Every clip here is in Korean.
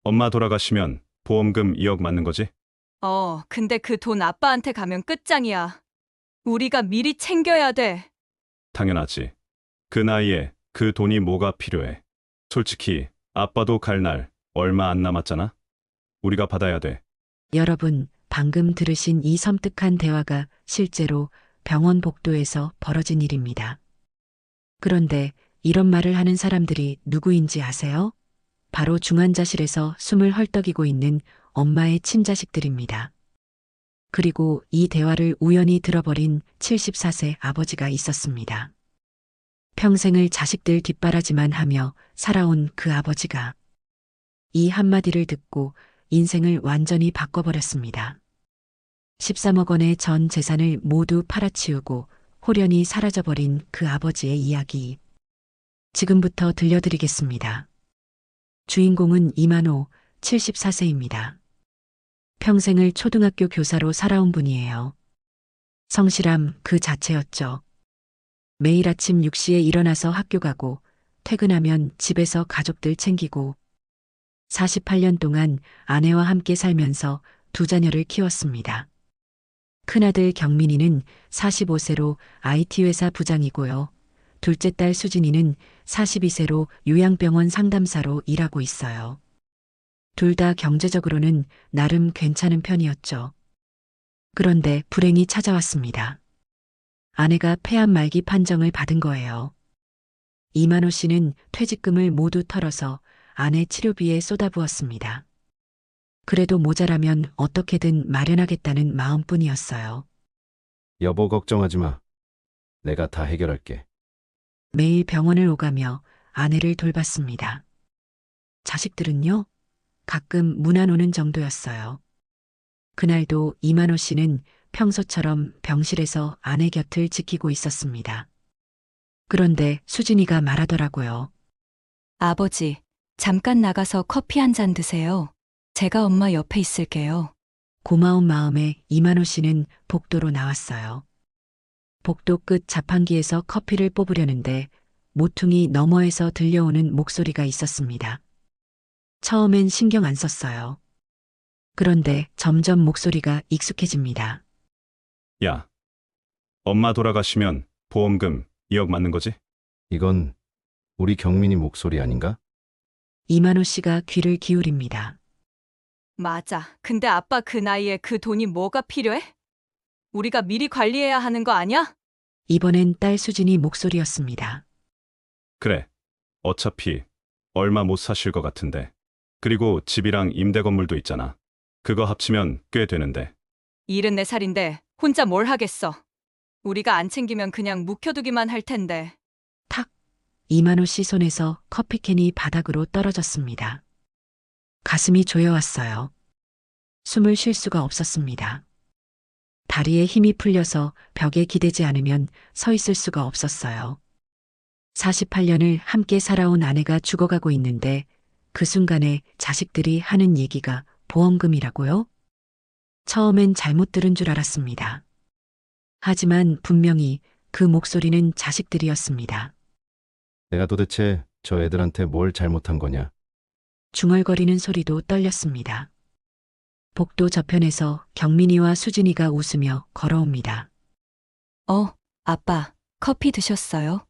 엄마 돌아가시면 보험금 2억 맞는 거지? 근데 그 돈 아빠한테 가면 끝장이야. 우리가 미리 챙겨야 돼. 당연하지. 그 나이에 그 돈이 뭐가 필요해. 솔직히 아빠도 갈 날 얼마 안 남았잖아. 우리가 받아야 돼. 여러분, 방금 들으신 이 섬뜩한 대화가 실제로 병원 복도에서 벌어진 일입니다. 그런데 이런 말을 하는 사람들이 누구인지 아세요? 바로 중환자실에서 숨을 헐떡이고 있는 엄마의 친자식들입니다. 그리고 이 대화를 우연히 들어버린 74세 아버지가 있었습니다. 평생을 자식들 뒷바라지만 하며 살아온 그 아버지가 이 한마디를 듣고 인생을 완전히 바꿔버렸습니다. 13억 원의 전 재산을 모두 팔아치우고 홀연히 사라져버린 그 아버지의 이야기. 지금부터 들려드리겠습니다. 주인공은 이만호, 74세입니다. 평생을 초등학교 교사로 살아온 분이에요. 성실함 그 자체였죠. 매일 아침 6시에 일어나서 학교 가고 퇴근하면 집에서 가족들 챙기고 48년 동안 아내와 함께 살면서 두 자녀를 키웠습니다. 큰아들 경민이는 45세로 IT 회사 부장이고요. 둘째 딸 수진이는 42세로 요양병원 상담사로 일하고 있어요. 둘 다 경제적으로는 나름 괜찮은 편이었죠. 그런데 불행이 찾아왔습니다. 아내가 폐암 말기 판정을 받은 거예요. 이만호 씨는 퇴직금을 모두 털어서 아내 치료비에 쏟아부었습니다. 그래도 모자라면 어떻게든 마련하겠다는 마음뿐이었어요. 여보 걱정하지 마. 내가 다 해결할게. 매일 병원을 오가며 아내를 돌봤습니다. 자식들은요? 가끔 문안 오는 정도였어요. 그날도 이만호 씨는 평소처럼 병실에서 아내 곁을 지키고 있었습니다. 그런데 수진이가 말하더라고요. 아버지, 잠깐 나가서 커피 한 잔 드세요. 제가 엄마 옆에 있을게요. 고마운 마음에 이만호 씨는 복도로 나왔어요. 복도 끝 자판기에서 커피를 뽑으려는데 모퉁이 너머에서 들려오는 목소리가 있었습니다. 처음엔 신경 안 썼어요. 그런데 점점 목소리가 익숙해집니다. 야, 엄마 돌아가시면 보험금 2억 맞는 거지? 이건 우리 경민이 목소리 아닌가? 이만호 씨가 귀를 기울입니다. 맞아. 근데 아빠 그 나이에 그 돈이 뭐가 필요해? 우리가 미리 관리해야 하는 거 아니야? 이번엔 딸 수진이 목소리였습니다. 그래. 어차피 얼마 못 사실 것 같은데. 그리고 집이랑 임대 건물도 있잖아. 그거 합치면 꽤 되는데. 74살인데 혼자 뭘 하겠어. 우리가 안 챙기면 그냥 묵혀두기만 할 텐데. 탁! 이만호 씨 손에서 커피캔이 바닥으로 떨어졌습니다. 가슴이 조여왔어요. 숨을 쉴 수가 없었습니다. 다리에 힘이 풀려서 벽에 기대지 않으면 서 있을 수가 없었어요. 48년을 함께 살아온 아내가 죽어가고 있는데 그 순간에 자식들이 하는 얘기가 보험금이라고요? 처음엔 잘못 들은 줄 알았습니다. 하지만 분명히 그 목소리는 자식들이었습니다. 내가 도대체 저 애들한테 뭘 잘못한 거냐? 중얼거리는 소리도 떨렸습니다. 복도 저편에서 경민이와 수진이가 웃으며 걸어옵니다. 아빠, 커피 드셨어요?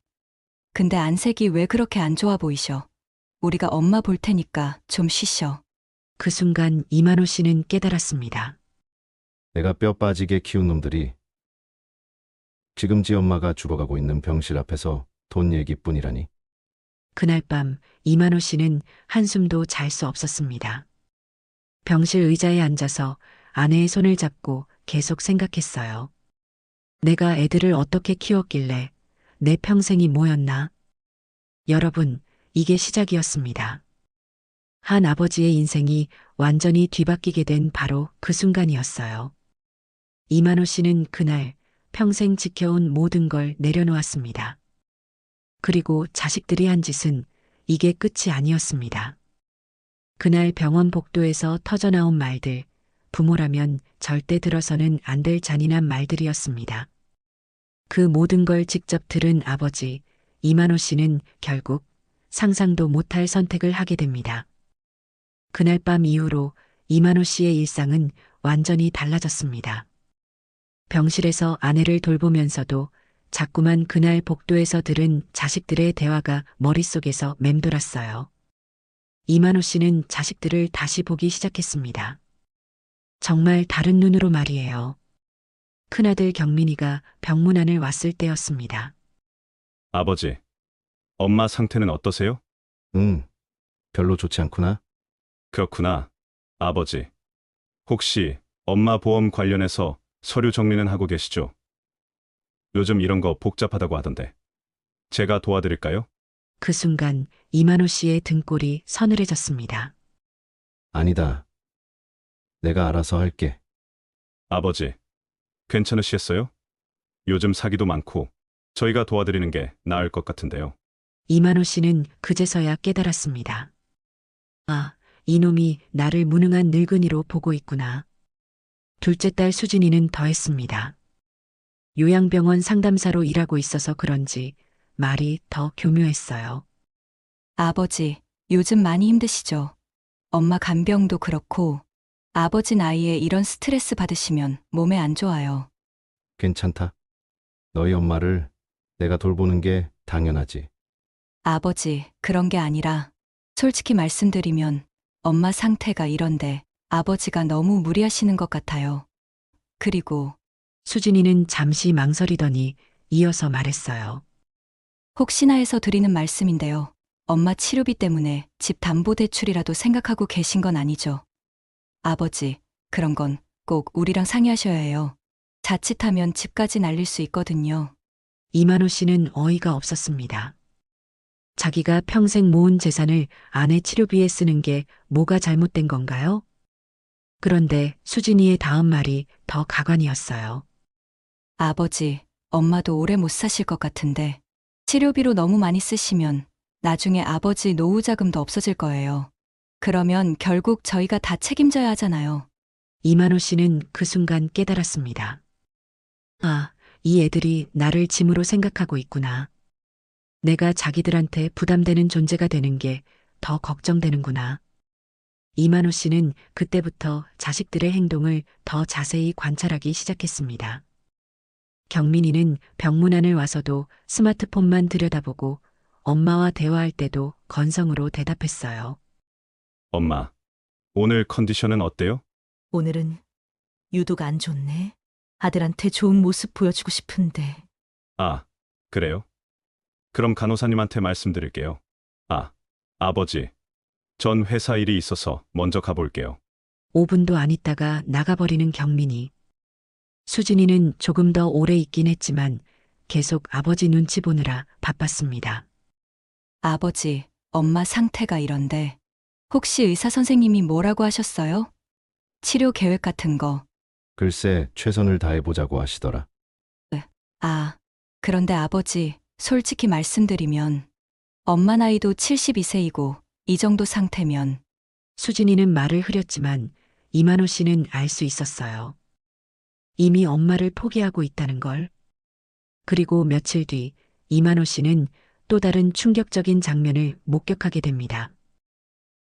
근데 안색이 왜 그렇게 안 좋아 보이셔? 우리가 엄마 볼 테니까 좀 쉬셔. 그 순간 이만호 씨는 깨달았습니다. 내가 뼈 빠지게 키운 놈들이 지금 지 엄마가 죽어가고 있는 병실 앞에서 돈 얘기뿐이라니. 그날 밤 이만호 씨는 한숨도 잘 수 없었습니다. 병실 의자에 앉아서 아내의 손을 잡고 계속 생각했어요. 내가 애들을 어떻게 키웠길래 내 평생이 뭐였나? 여러분, 이게 시작이었습니다. 한 아버지의 인생이 완전히 뒤바뀌게 된 바로 그 순간이었어요. 이만호 씨는 그날 평생 지켜온 모든 걸 내려놓았습니다. 그리고 자식들이 한 짓은 이게 끝이 아니었습니다. 그날 병원 복도에서 터져나온 말들, 부모라면 절대 들어서는 안 될 잔인한 말들이었습니다. 그 모든 걸 직접 들은 아버지, 이만호 씨는 결국 상상도 못할 선택을 하게 됩니다. 그날 밤 이후로 이만호 씨의 일상은 완전히 달라졌습니다. 병실에서 아내를 돌보면서도 자꾸만 그날 복도에서 들은 자식들의 대화가 머릿속에서 맴돌았어요. 이만호 씨는 자식들을 다시 보기 시작했습니다. 정말 다른 눈으로 말이에요. 큰아들 경민이가 병문안을 왔을 때였습니다. 아버지, 엄마 상태는 어떠세요? 응, 별로 좋지 않구나. 그렇구나. 아버지, 혹시 엄마 보험 관련해서 서류 정리는 하고 계시죠? 요즘 이런 거 복잡하다고 하던데. 제가 도와드릴까요? 그 순간 이만호 씨의 등골이 서늘해졌습니다. 아니다. 내가 알아서 할게. 아버지, 괜찮으시겠어요? 요즘 사기도 많고 저희가 도와드리는 게 나을 것 같은데요. 이만호 씨는 그제서야 깨달았습니다. 아, 이놈이 나를 무능한 늙은이로 보고 있구나. 둘째 딸 수진이는 더했습니다. 요양병원 상담사로 일하고 있어서 그런지 말이 더 교묘했어요. 아버지, 요즘 많이 힘드시죠? 엄마 간병도 그렇고, 아버지 나이에 이런 스트레스 받으시면 몸에 안 좋아요. 괜찮다. 너희 엄마를 내가 돌보는 게 당연하지. 아버지, 그런 게 아니라, 솔직히 말씀드리면, 엄마 상태가 이런데, 아버지가 너무 무리하시는 것 같아요. 그리고, 수진이는 잠시 망설이더니 이어서 말했어요. 혹시나 해서 드리는 말씀인데요. 엄마 치료비 때문에 집 담보대출이라도 생각하고 계신 건 아니죠? 아버지, 그런 건 꼭 우리랑 상의하셔야 해요. 자칫하면 집까지 날릴 수 있거든요. 이만호 씨는 어이가 없었습니다. 자기가 평생 모은 재산을 아내 치료비에 쓰는 게 뭐가 잘못된 건가요? 그런데 수진이의 다음 말이 더 가관이었어요. 아버지, 엄마도 오래 못 사실 것 같은데, 치료비로 너무 많이 쓰시면 나중에 아버지 노후 자금도 없어질 거예요. 그러면 결국 저희가 다 책임져야 하잖아요. 이만호 씨는 그 순간 깨달았습니다. 아, 이 애들이 나를 짐으로 생각하고 있구나. 내가 자기들한테 부담되는 존재가 되는 게 더 걱정되는구나. 이만호 씨는 그때부터 자식들의 행동을 더 자세히 관찰하기 시작했습니다. 경민이는 병문안을 와서도 스마트폰만 들여다보고 엄마와 대화할 때도 건성으로 대답했어요. 엄마, 오늘 컨디션은 어때요? 오늘은 유독 안 좋네. 아들한테 좋은 모습 보여주고 싶은데. 아, 그래요? 그럼 간호사님한테 말씀드릴게요. 아, 아버지, 전 회사 일이 있어서 먼저 가볼게요. 5분도 안 있다가 나가버리는 경민이. 수진이는 조금 더 오래 있긴 했지만 계속 아버지 눈치 보느라 바빴습니다. 아버지, 엄마 상태가 이런데, 혹시 의사 선생님이 뭐라고 하셨어요? 치료 계획 같은 거. 글쎄, 최선을 다해보자고 하시더라. 아, 그런데 아버지, 솔직히 말씀드리면, 엄마 나이도 72세이고, 이 정도 상태면, 수진이는 말을 흐렸지만 이만호 씨는 알 수 있었어요. 이미 엄마를 포기하고 있다는 걸. 그리고 며칠 뒤 이만호 씨는 또 다른 충격적인 장면을 목격하게 됩니다.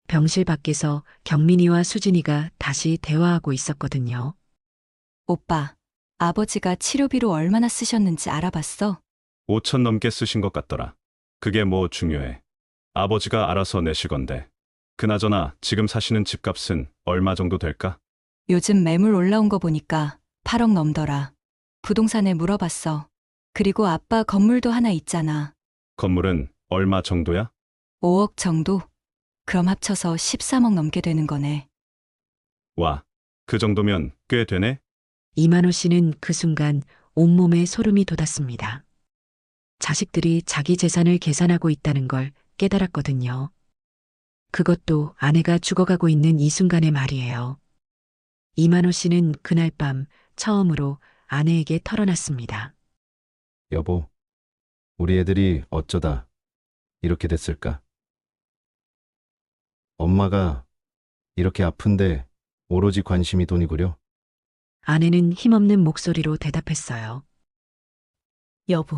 병실 밖에서 경민이와 수진이가 다시 대화하고 있었거든요. 오빠, 아버지가 치료비로 얼마나 쓰셨는지 알아봤어? 5천 넘게 쓰신 것 같더라. 그게 뭐 중요해. 아버지가 알아서 내실 건데. 그나저나 지금 사시는 집값은 얼마 정도 될까? 요즘 매물 올라온 거 보니까 8억 넘더라. 부동산에 물어봤어. 그리고 아빠 건물도 하나 있잖아. 건물은 얼마 정도야? 5억 정도? 그럼 합쳐서 13억 넘게 되는 거네. 와, 그 정도면 꽤 되네? 이만호 씨는 그 순간 온몸에 소름이 돋았습니다. 자식들이 자기 재산을 계산하고 있다는 걸 깨달았거든요. 그것도 아내가 죽어가고 있는 이 순간의 말이에요. 이만호 씨는 그날 밤 처음으로 아내에게 털어놨습니다. 여보, 우리 애들이 어쩌다 이렇게 됐을까? 엄마가 이렇게 아픈데 오로지 관심이 돈이구려. 아내는 힘없는 목소리로 대답했어요. 여보,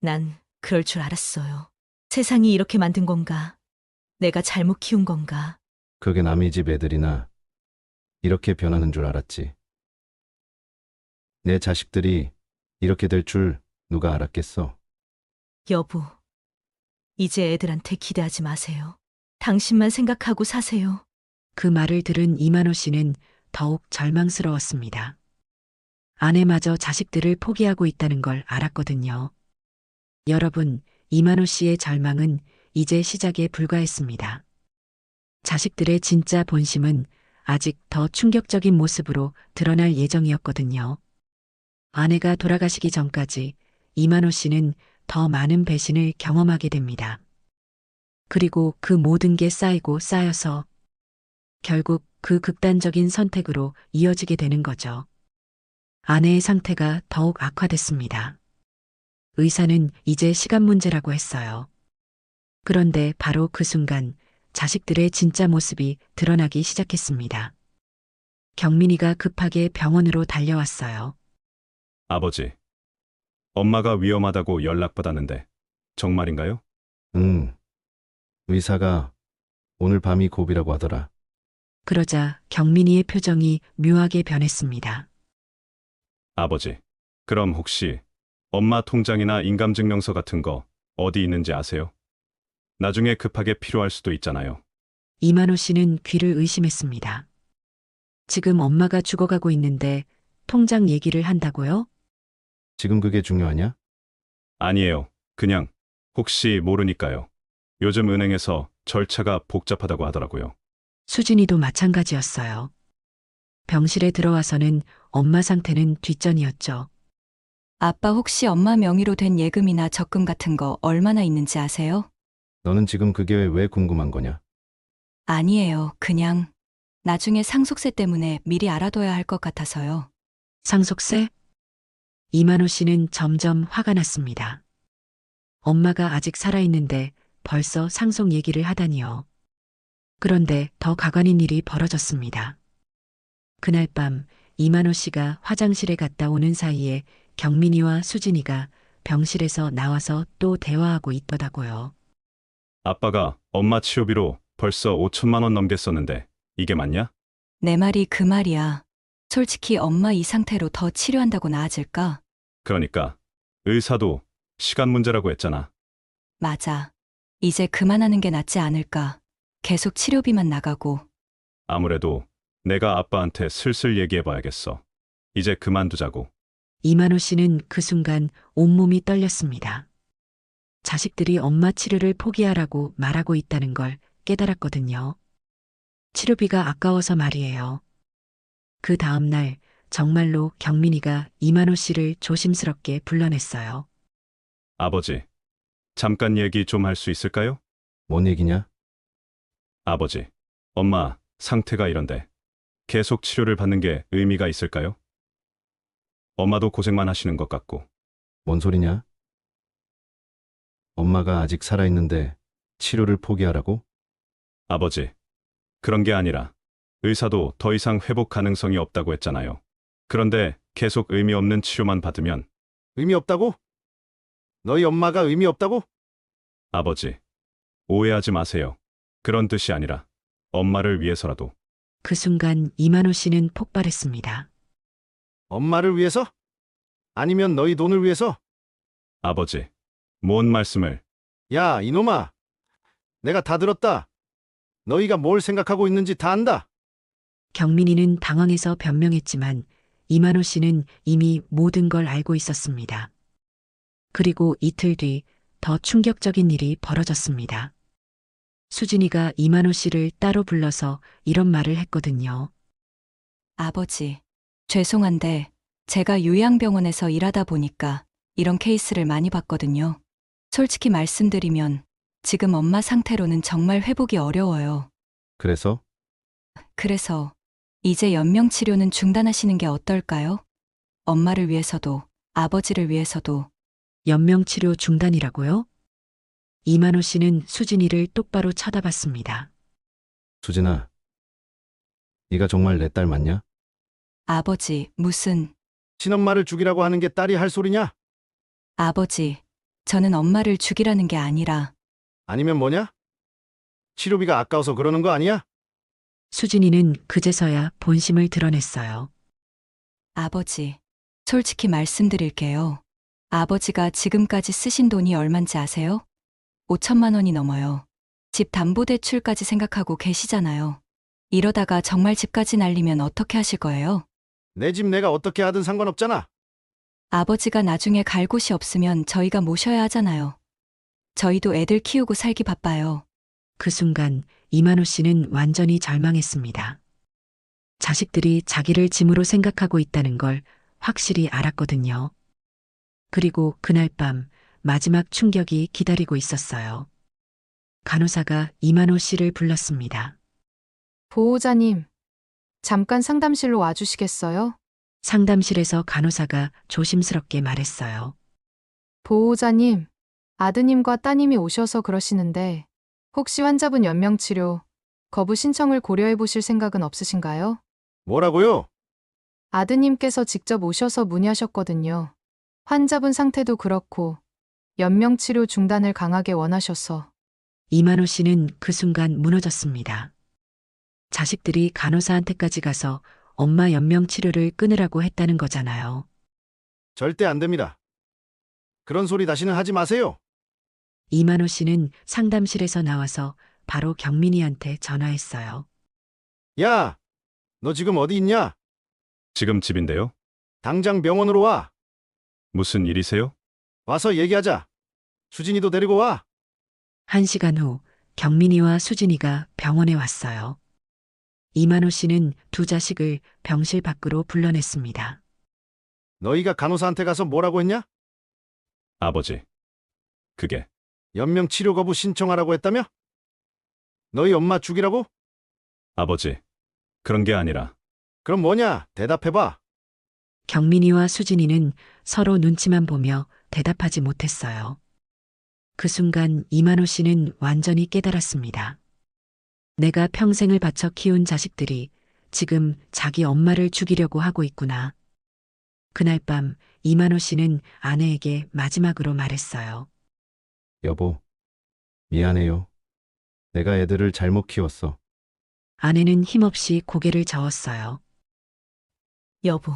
난 그럴 줄 알았어요. 세상이 이렇게 만든 건가? 내가 잘못 키운 건가? 그게 남의 집 애들이나 이렇게 변하는 줄 알았지. 내 자식들이 이렇게 될 줄 누가 알았겠어. 여보, 이제 애들한테 기대하지 마세요. 당신만 생각하고 사세요. 그 말을 들은 이만호 씨는 더욱 절망스러웠습니다. 아내마저 자식들을 포기하고 있다는 걸 알았거든요. 여러분, 이만호 씨의 절망은 이제 시작에 불과했습니다. 자식들의 진짜 본심은 아직 더 충격적인 모습으로 드러날 예정이었거든요. 아내가 돌아가시기 전까지 이만호 씨는 더 많은 배신을 경험하게 됩니다. 그리고 그 모든 게 쌓이고 쌓여서 결국 그 극단적인 선택으로 이어지게 되는 거죠. 아내의 상태가 더욱 악화됐습니다. 의사는 이제 시간 문제라고 했어요. 그런데 바로 그 순간 자식들의 진짜 모습이 드러나기 시작했습니다. 경민이가 급하게 병원으로 달려왔어요. 아버지, 엄마가 위험하다고 연락받았는데 정말인가요? 응. 의사가 오늘 밤이 고비라고 하더라. 그러자 경민이의 표정이 묘하게 변했습니다. 아버지, 그럼 혹시 엄마 통장이나 인감증명서 같은 거 어디 있는지 아세요? 나중에 급하게 필요할 수도 있잖아요. 이만호 씨는 귀를 의심했습니다. 지금 엄마가 죽어가고 있는데 통장 얘기를 한다고요? 지금 그게 중요하냐? 아니에요. 그냥 혹시 모르니까요. 요즘 은행에서 절차가 복잡하다고 하더라고요. 수진이도 마찬가지였어요. 병실에 들어와서는 엄마 상태는 뒷전이었죠. 아빠 혹시 엄마 명의로 된 예금이나 적금 같은 거 얼마나 있는지 아세요? 너는 지금 그게 왜 궁금한 거냐? 아니에요. 그냥 나중에 상속세 때문에 미리 알아둬야 할 것 같아서요. 상속세? 이만호 씨는 점점 화가 났습니다. 엄마가 아직 살아있는데 벌써 상속 얘기를 하다니요. 그런데 더 가관인 일이 벌어졌습니다. 그날 밤 이만호 씨가 화장실에 갔다 오는 사이에 경민이와 수진이가 병실에서 나와서 또 대화하고 있더라고요. 아빠가 엄마 치료비로 벌써 5천만 원 넘겼었는데 이게 맞냐? 내 말이 그 말이야. 솔직히 엄마 이 상태로 더 치료한다고 나아질까? 그러니까 의사도 시간 문제라고 했잖아. 맞아. 이제 그만하는 게 낫지 않을까. 계속 치료비만 나가고. 아무래도 내가 아빠한테 슬슬 얘기해봐야겠어. 이제 그만두자고. 이만호 씨는 그 순간 온몸이 떨렸습니다. 자식들이 엄마 치료를 포기하라고 말하고 있다는 걸 깨달았거든요. 치료비가 아까워서 말이에요. 그 다음날 정말로 경민이가 이만호 씨를 조심스럽게 불러냈어요. 아버지, 잠깐 얘기 좀 할 수 있을까요? 뭔 얘기냐? 아버지, 엄마 상태가 이런데 계속 치료를 받는 게 의미가 있을까요? 엄마도 고생만 하시는 것 같고. 뭔 소리냐? 엄마가 아직 살아있는데 치료를 포기하라고? 아버지, 그런 게 아니라 의사도 더 이상 회복 가능성이 없다고 했잖아요. 그런데 계속 의미 없는 치료만 받으면 의미 없다고? 너희 엄마가 의미 없다고? 아버지, 오해하지 마세요. 그런 뜻이 아니라 엄마를 위해서라도. 그 순간 이만호 씨는 폭발했습니다. 엄마를 위해서? 아니면 너희 돈을 위해서? 아버지, 뭔 말씀을. 야, 이놈아. 내가 다 들었다. 너희가 뭘 생각하고 있는지 다 안다. 경민이는 당황해서 변명했지만 이만호 씨는 이미 모든 걸 알고 있었습니다. 그리고 이틀 뒤 더 충격적인 일이 벌어졌습니다. 수진이가 이만호 씨를 따로 불러서 이런 말을 했거든요. 아버지, 죄송한데 제가 요양병원에서 일하다 보니까 이런 케이스를 많이 봤거든요. 솔직히 말씀드리면 지금 엄마 상태로는 정말 회복이 어려워요. 그래서? 그래서 이제 연명치료는 중단하시는 게 어떨까요? 엄마를 위해서도 아버지를 위해서도. 연명치료 중단이라고요? 이만호 씨는 수진이를 똑바로 쳐다봤습니다. 수진아, 네가 정말 내 딸 맞냐? 아버지, 무슨. 친엄마를 죽이라고 하는 게 딸이 할 소리냐? 아버지, 저는 엄마를 죽이라는 게 아니라 아니면 뭐냐? 치료비가 아까워서 그러는 거 아니야? 수진이는 그제서야 본심을 드러냈어요. 아버지, 솔직히 말씀드릴게요. 아버지가 지금까지 쓰신 돈이 얼만지 아세요? 5천만 원이 넘어요. 집 담보대출까지 생각하고 계시잖아요. 이러다가 정말 집까지 날리면 어떻게 하실 거예요? 내 집 내가 어떻게 하든 상관없잖아. 아버지가 나중에 갈 곳이 없으면 저희가 모셔야 하잖아요. 저희도 애들 키우고 살기 바빠요. 그 순간 이만호 씨는 완전히 절망했습니다. 자식들이 자기를 짐으로 생각하고 있다는 걸 확실히 알았거든요. 그리고 그날 밤 마지막 충격이 기다리고 있었어요. 간호사가 이만호 씨를 불렀습니다. 보호자님, 잠깐 상담실로 와주시겠어요? 상담실에서 간호사가 조심스럽게 말했어요. 보호자님, 아드님과 따님이 오셔서 그러시는데 혹시 환자분 연명치료 거부 신청을 고려해 보실 생각은 없으신가요? 뭐라고요? 아드님께서 직접 오셔서 문의하셨거든요. 환자분 상태도 그렇고 연명치료 중단을 강하게 원하셔서. 이만호 씨는 그 순간 무너졌습니다. 자식들이 간호사한테까지 가서 엄마 연명 치료를 끊으라고 했다는 거잖아요. 절대 안 됩니다. 그런 소리 다시는 하지 마세요. 이만호 씨는 상담실에서 나와서 바로 경민이한테 전화했어요. 야, 너 지금 어디 있냐? 지금 집인데요? 당장 병원으로 와. 무슨 일이세요? 와서 얘기하자. 수진이도 데리고 와. 1시간 후 경민이와 수진이가 병원에 왔어요. 이만호 씨는 두 자식을 병실 밖으로 불러냈습니다. 너희가 간호사한테 가서 뭐라고 했냐? 아버지. 그게 연명 치료 거부 신청하라고 했다며? 너희 엄마 죽이라고? 아버지. 그런 게 아니라 그럼 뭐냐? 대답해봐. 경민이와 수진이는 서로 눈치만 보며 대답하지 못했어요. 그 순간 이만호 씨는 완전히 깨달았습니다. 내가 평생을 바쳐 키운 자식들이 지금 자기 엄마를 죽이려고 하고 있구나. 그날 밤 이만호 씨는 아내에게 마지막으로 말했어요. 여보, 미안해요. 내가 애들을 잘못 키웠어. 아내는 힘없이 고개를 저었어요. 여보,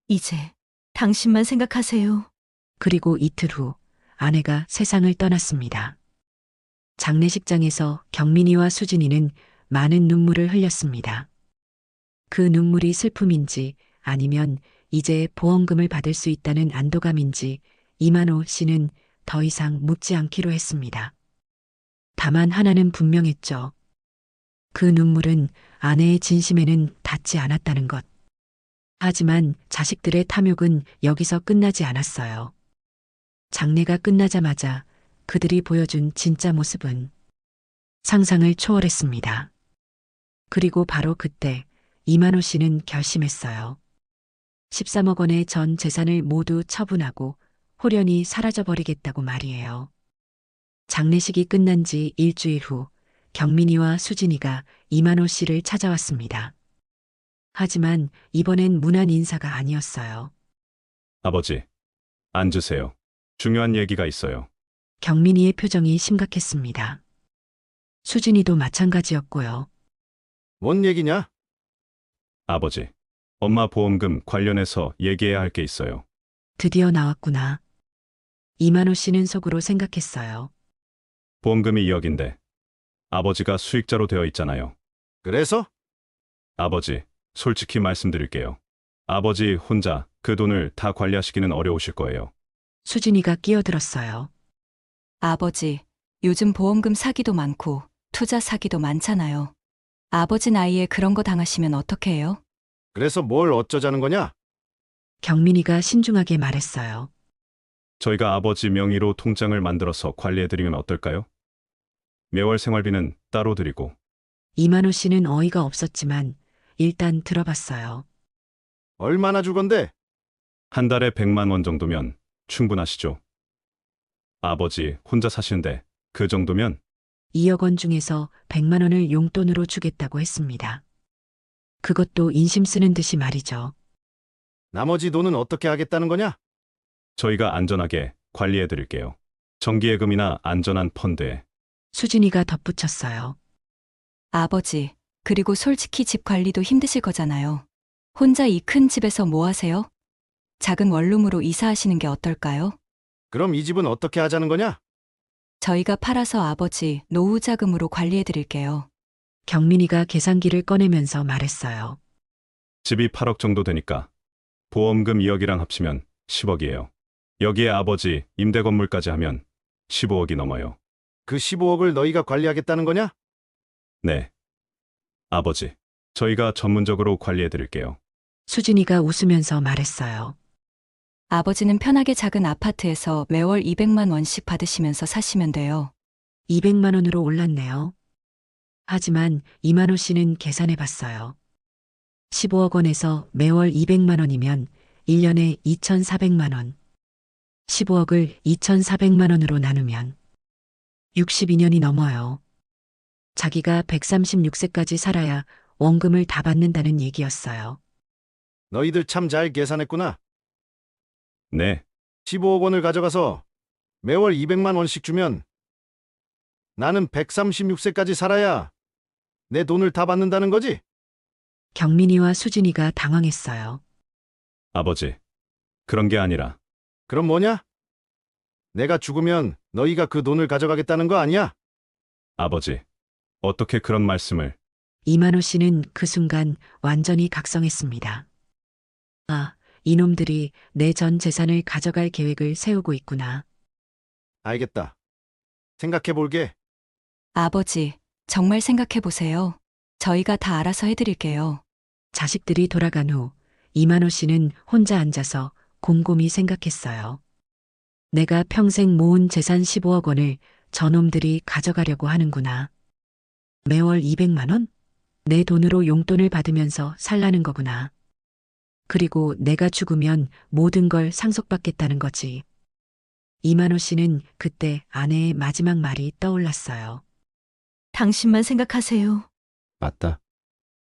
이제 당신만 생각하세요. 그리고 이틀 후 아내가 세상을 떠났습니다. 장례식장에서 경민이와 수진이는 많은 눈물을 흘렸습니다. 그 눈물이 슬픔인지 아니면 이제 보험금을 받을 수 있다는 안도감인지 이만호 씨는 더 이상 묻지 않기로 했습니다. 다만 하나는 분명했죠. 그 눈물은 아내의 진심에는 닿지 않았다는 것. 하지만 자식들의 탐욕은 여기서 끝나지 않았어요. 장례가 끝나자마자 그들이 보여준 진짜 모습은 상상을 초월했습니다. 그리고 바로 그때 이만호 씨는 결심했어요. 13억 원의 전 재산을 모두 처분하고 홀연히 사라져버리겠다고 말이에요. 장례식이 끝난 지 일주일 후 경민이와 수진이가 이만호 씨를 찾아왔습니다. 하지만 이번엔 무난 인사가 아니었어요. 아버지. 앉으세요. 중요한 얘기가 있어요. 경민이의 표정이 심각했습니다. 수진이도 마찬가지였고요. 뭔 얘기냐? 아버지. 엄마 보험금 관련해서 얘기해야 할 게 있어요. 드디어 나왔구나. 이만호 씨는 속으로 생각했어요. 보험금이 2억인데 아버지가 수익자로 되어 있잖아요. 그래서? 아버지, 솔직히 말씀드릴게요. 아버지 혼자 그 돈을 다 관리하시기는 어려우실 거예요. 수진이가 끼어들었어요. 아버지, 요즘 보험금 사기도 많고 투자 사기도 많잖아요. 아버지 나이에 그런 거 당하시면 어떻게 해요? 그래서 뭘 어쩌자는 거냐? 경민이가 신중하게 말했어요. 저희가 아버지 명의로 통장을 만들어서 관리해드리면 어떨까요? 매월 생활비는 따로 드리고. 이만호 씨는 어이가 없었지만 일단 들어봤어요. 얼마나 줄 건데? 한 달에 100만 원 정도면 충분하시죠? 아버지 혼자 사시는데 그 정도면 2억 원 중에서 100만 원을 용돈으로 주겠다고 했습니다. 그것도 인심 쓰는 듯이 말이죠. 나머지 돈은 어떻게 하겠다는 거냐? 저희가 안전하게 관리해드릴게요. 정기예금이나 안전한 펀드에. 수진이가 덧붙였어요. 아버지, 그리고 솔직히 집 관리도 힘드실 거잖아요. 혼자 이 큰 집에서 뭐 하세요? 작은 원룸으로 이사하시는 게 어떨까요? 그럼 이 집은 어떻게 하자는 거냐? 저희가 팔아서 아버지 노후 자금으로 관리해 드릴게요. 경민이가 계산기를 꺼내면서 말했어요. 집이 8억 정도 되니까 보험금 2억이랑 합치면 10억이에요. 여기에 아버지 임대 건물까지 하면 15억이 넘어요. 그 15억을 너희가 관리하겠다는 거냐? 네. 아버지, 저희가 전문적으로 관리해 드릴게요. 수진이가 웃으면서 말했어요. 아버지는 편하게 작은 아파트에서 매월 200만 원씩 받으시면서 사시면 돼요. 200만 원으로 올랐네요. 하지만 이만호 씨는 계산해 봤어요. 15억 원에서 매월 200만 원이면 1년에 2,400만 원. 15억을 2,400만 원으로 나누면 62년이 넘어요. 자기가 136세까지 살아야 원금을 다 받는다는 얘기였어요. 너희들 참 잘 계산했구나. 네, 15억 원을 가져가서 매월 200만 원씩 주면 나는 136세까지 살아야 내 돈을 다 받는다는 거지? 경민이와 수진이가 당황했어요. 아버지. 그런 게 아니라 그럼 뭐냐? 내가 죽으면 너희가 그 돈을 가져가겠다는 거 아니야? 아버지. 어떻게 그런 말씀을. 이만호 씨는 그 순간 완전히 각성했습니다. 아, 이놈들이 내 전 재산을 가져갈 계획을 세우고 있구나. 알겠다. 생각해 볼게. 아버지, 정말 생각해 보세요. 저희가 다 알아서 해드릴게요. 자식들이 돌아간 후 이만호 씨는 혼자 앉아서 곰곰이 생각했어요. 내가 평생 모은 재산 15억 원을 저놈들이 가져가려고 하는구나. 매월 200만 원? 내 돈으로 용돈을 받으면서 살라는 거구나. 그리고 내가 죽으면 모든 걸 상속받겠다는 거지. 이만호 씨는 그때 아내의 마지막 말이 떠올랐어요. 당신만 생각하세요. 맞다.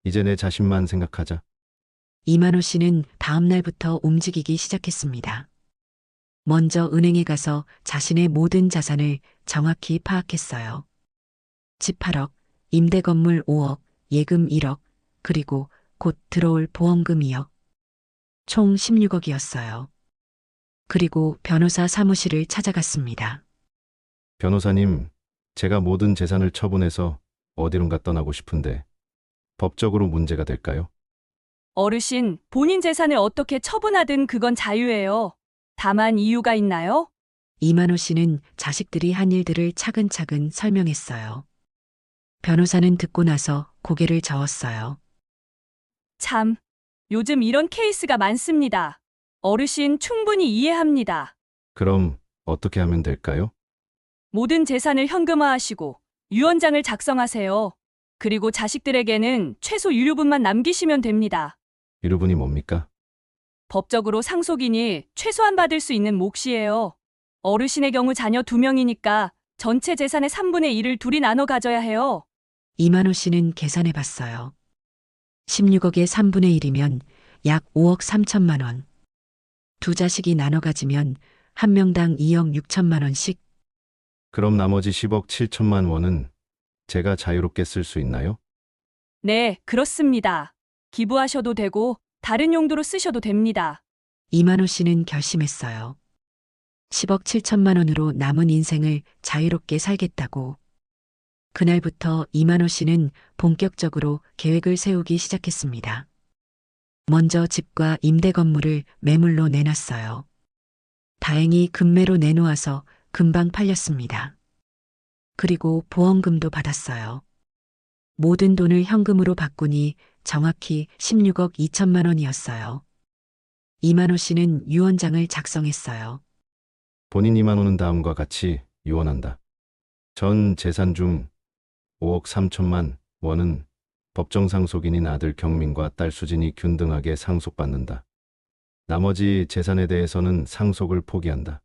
이제 내 자신만 생각하자. 이만호 씨는 다음 날부터 움직이기 시작했습니다. 먼저 은행에 가서 자신의 모든 자산을 정확히 파악했어요. 집 8억, 임대 건물 5억, 예금 1억, 그리고 곧 들어올 보험금 2억. 총 16억이었어요. 그리고 변호사 사무실을 찾아갔습니다. 변호사님, 제가 모든 재산을 처분해서 어디론가 떠나고 싶은데 법적으로 문제가 될까요? 어르신, 본인 재산을 어떻게 처분하든 그건 자유예요. 다만 이유가 있나요? 이만호 씨는 자식들이 한 일들을 차근차근 설명했어요. 변호사는 듣고 나서 고개를 저었어요. 참, 요즘 이런 케이스가 많습니다. 어르신 충분히 이해합니다. 그럼 어떻게 하면 될까요? 모든 재산을 현금화하시고 유언장을 작성하세요. 그리고 자식들에게는 최소 유류분만 남기시면 됩니다. 유류분이 뭡니까? 법적으로 상속인이 최소한 받을 수 있는 몫이에요. 어르신의 경우 자녀 2명이니까 전체 재산의 3분의 1을 둘이 나눠 가져야 해요. 이만호 씨는 계산해 봤어요. 16억의 3분의 1이면 약 5억 3천만 원. 두 자식이 나눠 가지면 한 명당 2억 6천만 원씩. 그럼 나머지 10억 7천만 원은 제가 자유롭게 쓸 수 있나요? 네, 그렇습니다. 기부하셔도 되고 다른 용도로 쓰셔도 됩니다. 이만호 씨는 결심했어요. 10억 7천만 원으로 남은 인생을 자유롭게 살겠다고. 그날부터 이만호 씨는 본격적으로 계획을 세우기 시작했습니다. 먼저 집과 임대 건물을 매물로 내놨어요. 다행히 금매로 내놓아서 금방 팔렸습니다. 그리고 보험금도 받았어요. 모든 돈을 현금으로 바꾸니 정확히 16억 2천만 원이었어요. 이만호 씨는 유언장을 작성했어요. 본인 2만 원은 다음과 같이 유언한다. 전 재산 중 5억 3천만 원은 법정 상속인인 아들 경민과 딸 수진이 균등하게 상속받는다. 나머지 재산에 대해서는 상속을 포기한다.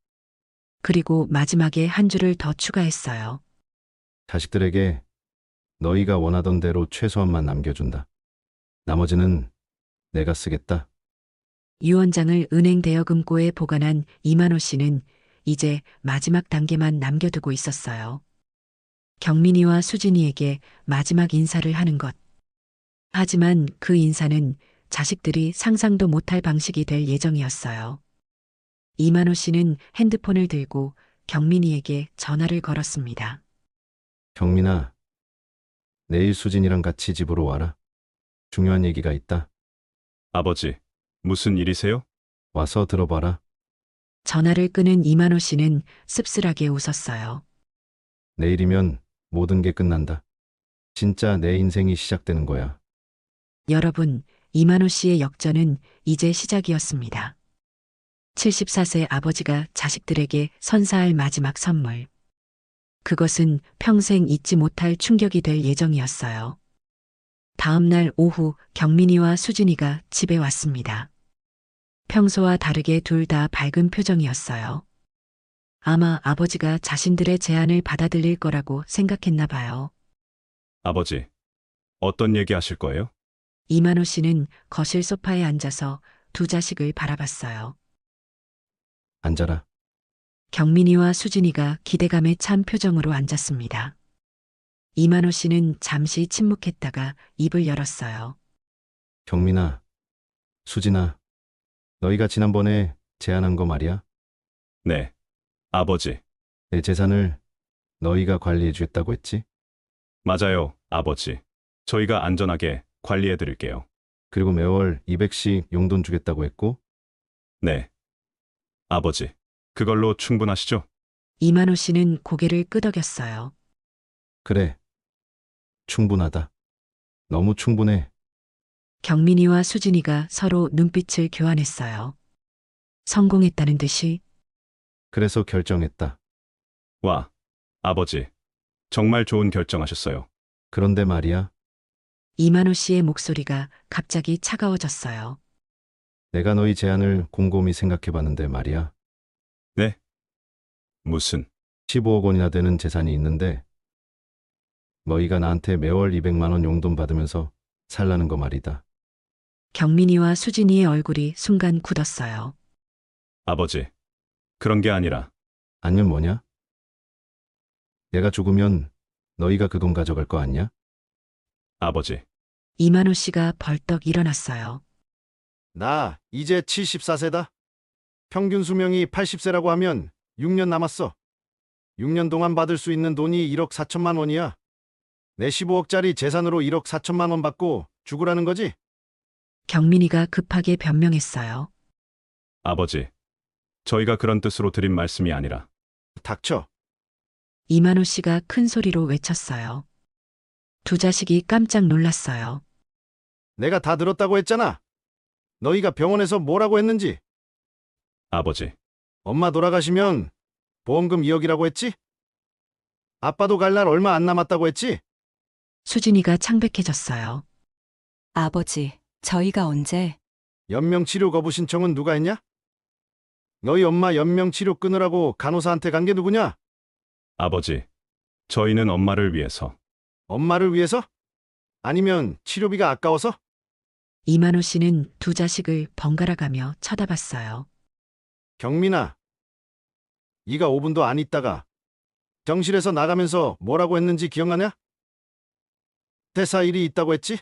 그리고 마지막에 한 줄을 더 추가했어요. 자식들에게 너희가 원하던 대로 최소한만 남겨준다. 나머지는 내가 쓰겠다. 유언장을 은행 대여금고에 보관한 이만호 씨는 이제 마지막 단계만 남겨두고 있었어요. 경민이와 수진이에게 마지막 인사를 하는 것. 하지만 그 인사는 자식들이 상상도 못할 방식이 될 예정이었어요. 이만호 씨는 핸드폰을 들고 경민이에게 전화를 걸었습니다. 경민아, 내일 수진이랑 같이 집으로 와라. 중요한 얘기가 있다. 아버지, 무슨 일이세요? 와서 들어봐라. 전화를 끊은 이만호 씨는 씁쓸하게 웃었어요. 내일이면 모든 게 끝난다. 진짜 내 인생이 시작되는 거야. 여러분, 이만호 씨의 역전은 이제 시작이었습니다. 74세 아버지가 자식들에게 선사할 마지막 선물. 그것은 평생 잊지 못할 충격이 될 예정이었어요. 다음 날 오후 경민이와 수진이가 집에 왔습니다. 평소와 다르게 둘 다 밝은 표정이었어요. 아마 아버지가 자신들의 제안을 받아들일 거라고 생각했나 봐요. 아버지, 어떤 얘기 하실 거예요? 이만호 씨는 거실 소파에 앉아서 두 자식을 바라봤어요. 앉아라. 경민이와 수진이가 기대감에 찬 표정으로 앉았습니다. 이만호 씨는 잠시 침묵했다가 입을 열었어요. 경민아, 수진아, 너희가 지난번에 제안한 거 말이야. 네, 아버지. 내 재산을 너희가 관리해 주겠다고 했지? 맞아요, 아버지. 저희가 안전하게 관리해 드릴게요. 그리고 매월 200씩 용돈 주겠다고 했고, 네. 아버지, 그걸로 충분하시죠? 이만호 씨는 고개를 끄덕였어요. 그래. 충분하다. 너무 충분해. 경민이와 수진이가 서로 눈빛을 교환했어요. 성공했다는 듯이 그래서 결정했다. 와, 아버지. 정말 좋은 결정하셨어요. 그런데 말이야, 이만호 씨의 목소리가 갑자기 차가워졌어요. 내가 너희 제안을 곰곰이 생각해 봤는데 말이야. 네? 무슨, 15억 원이나 되는 재산이 있는데, 너희가 나한테 매월 200만 원 용돈 받으면서 살라는 거 말이다. 경민이와 수진이의 얼굴이 순간 굳었어요. 아버지. 그런 게 아니라, 아니면 뭐냐? 내가 죽으면 너희가 그 돈 가져갈 거 아니야? 아버지. 이만호 씨가 벌떡 일어났어요. 나 이제 74세다. 평균 수명이 80세라고 하면 6년 남았어. 6년 동안 받을 수 있는 돈이 1억 4천만 원이야. 내 15억짜리 재산으로 1억 4천만 원 받고 죽으라는 거지? 경민이가 급하게 변명했어요. 아버지. 저희가 그런 뜻으로 드린 말씀이 아니라, 닥쳐. 이만호 씨가 큰 소리로 외쳤어요. 두 자식이 깜짝 놀랐어요. 내가 다 들었다고 했잖아. 너희가 병원에서 뭐라고 했는지. 아버지. 엄마 돌아가시면 보험금 2억이라고 했지? 아빠도 갈 날 얼마 안 남았다고 했지? 수진이가 창백해졌어요. 아버지, 저희가 언제? 연명치료 거부 신청은 누가 했냐? 너희 엄마 연명치료 끊으라고 간호사한테 간 게 누구냐? 아버지. 저희는 엄마를 위해서. 엄마를 위해서? 아니면 치료비가 아까워서? 이만호 씨는 두 자식을 번갈아가며 쳐다봤어요. 경민아, 네가 5분도 안 있다가 병실에서 나가면서 뭐라고 했는지 기억나냐? 회사 일이 있다고 했지?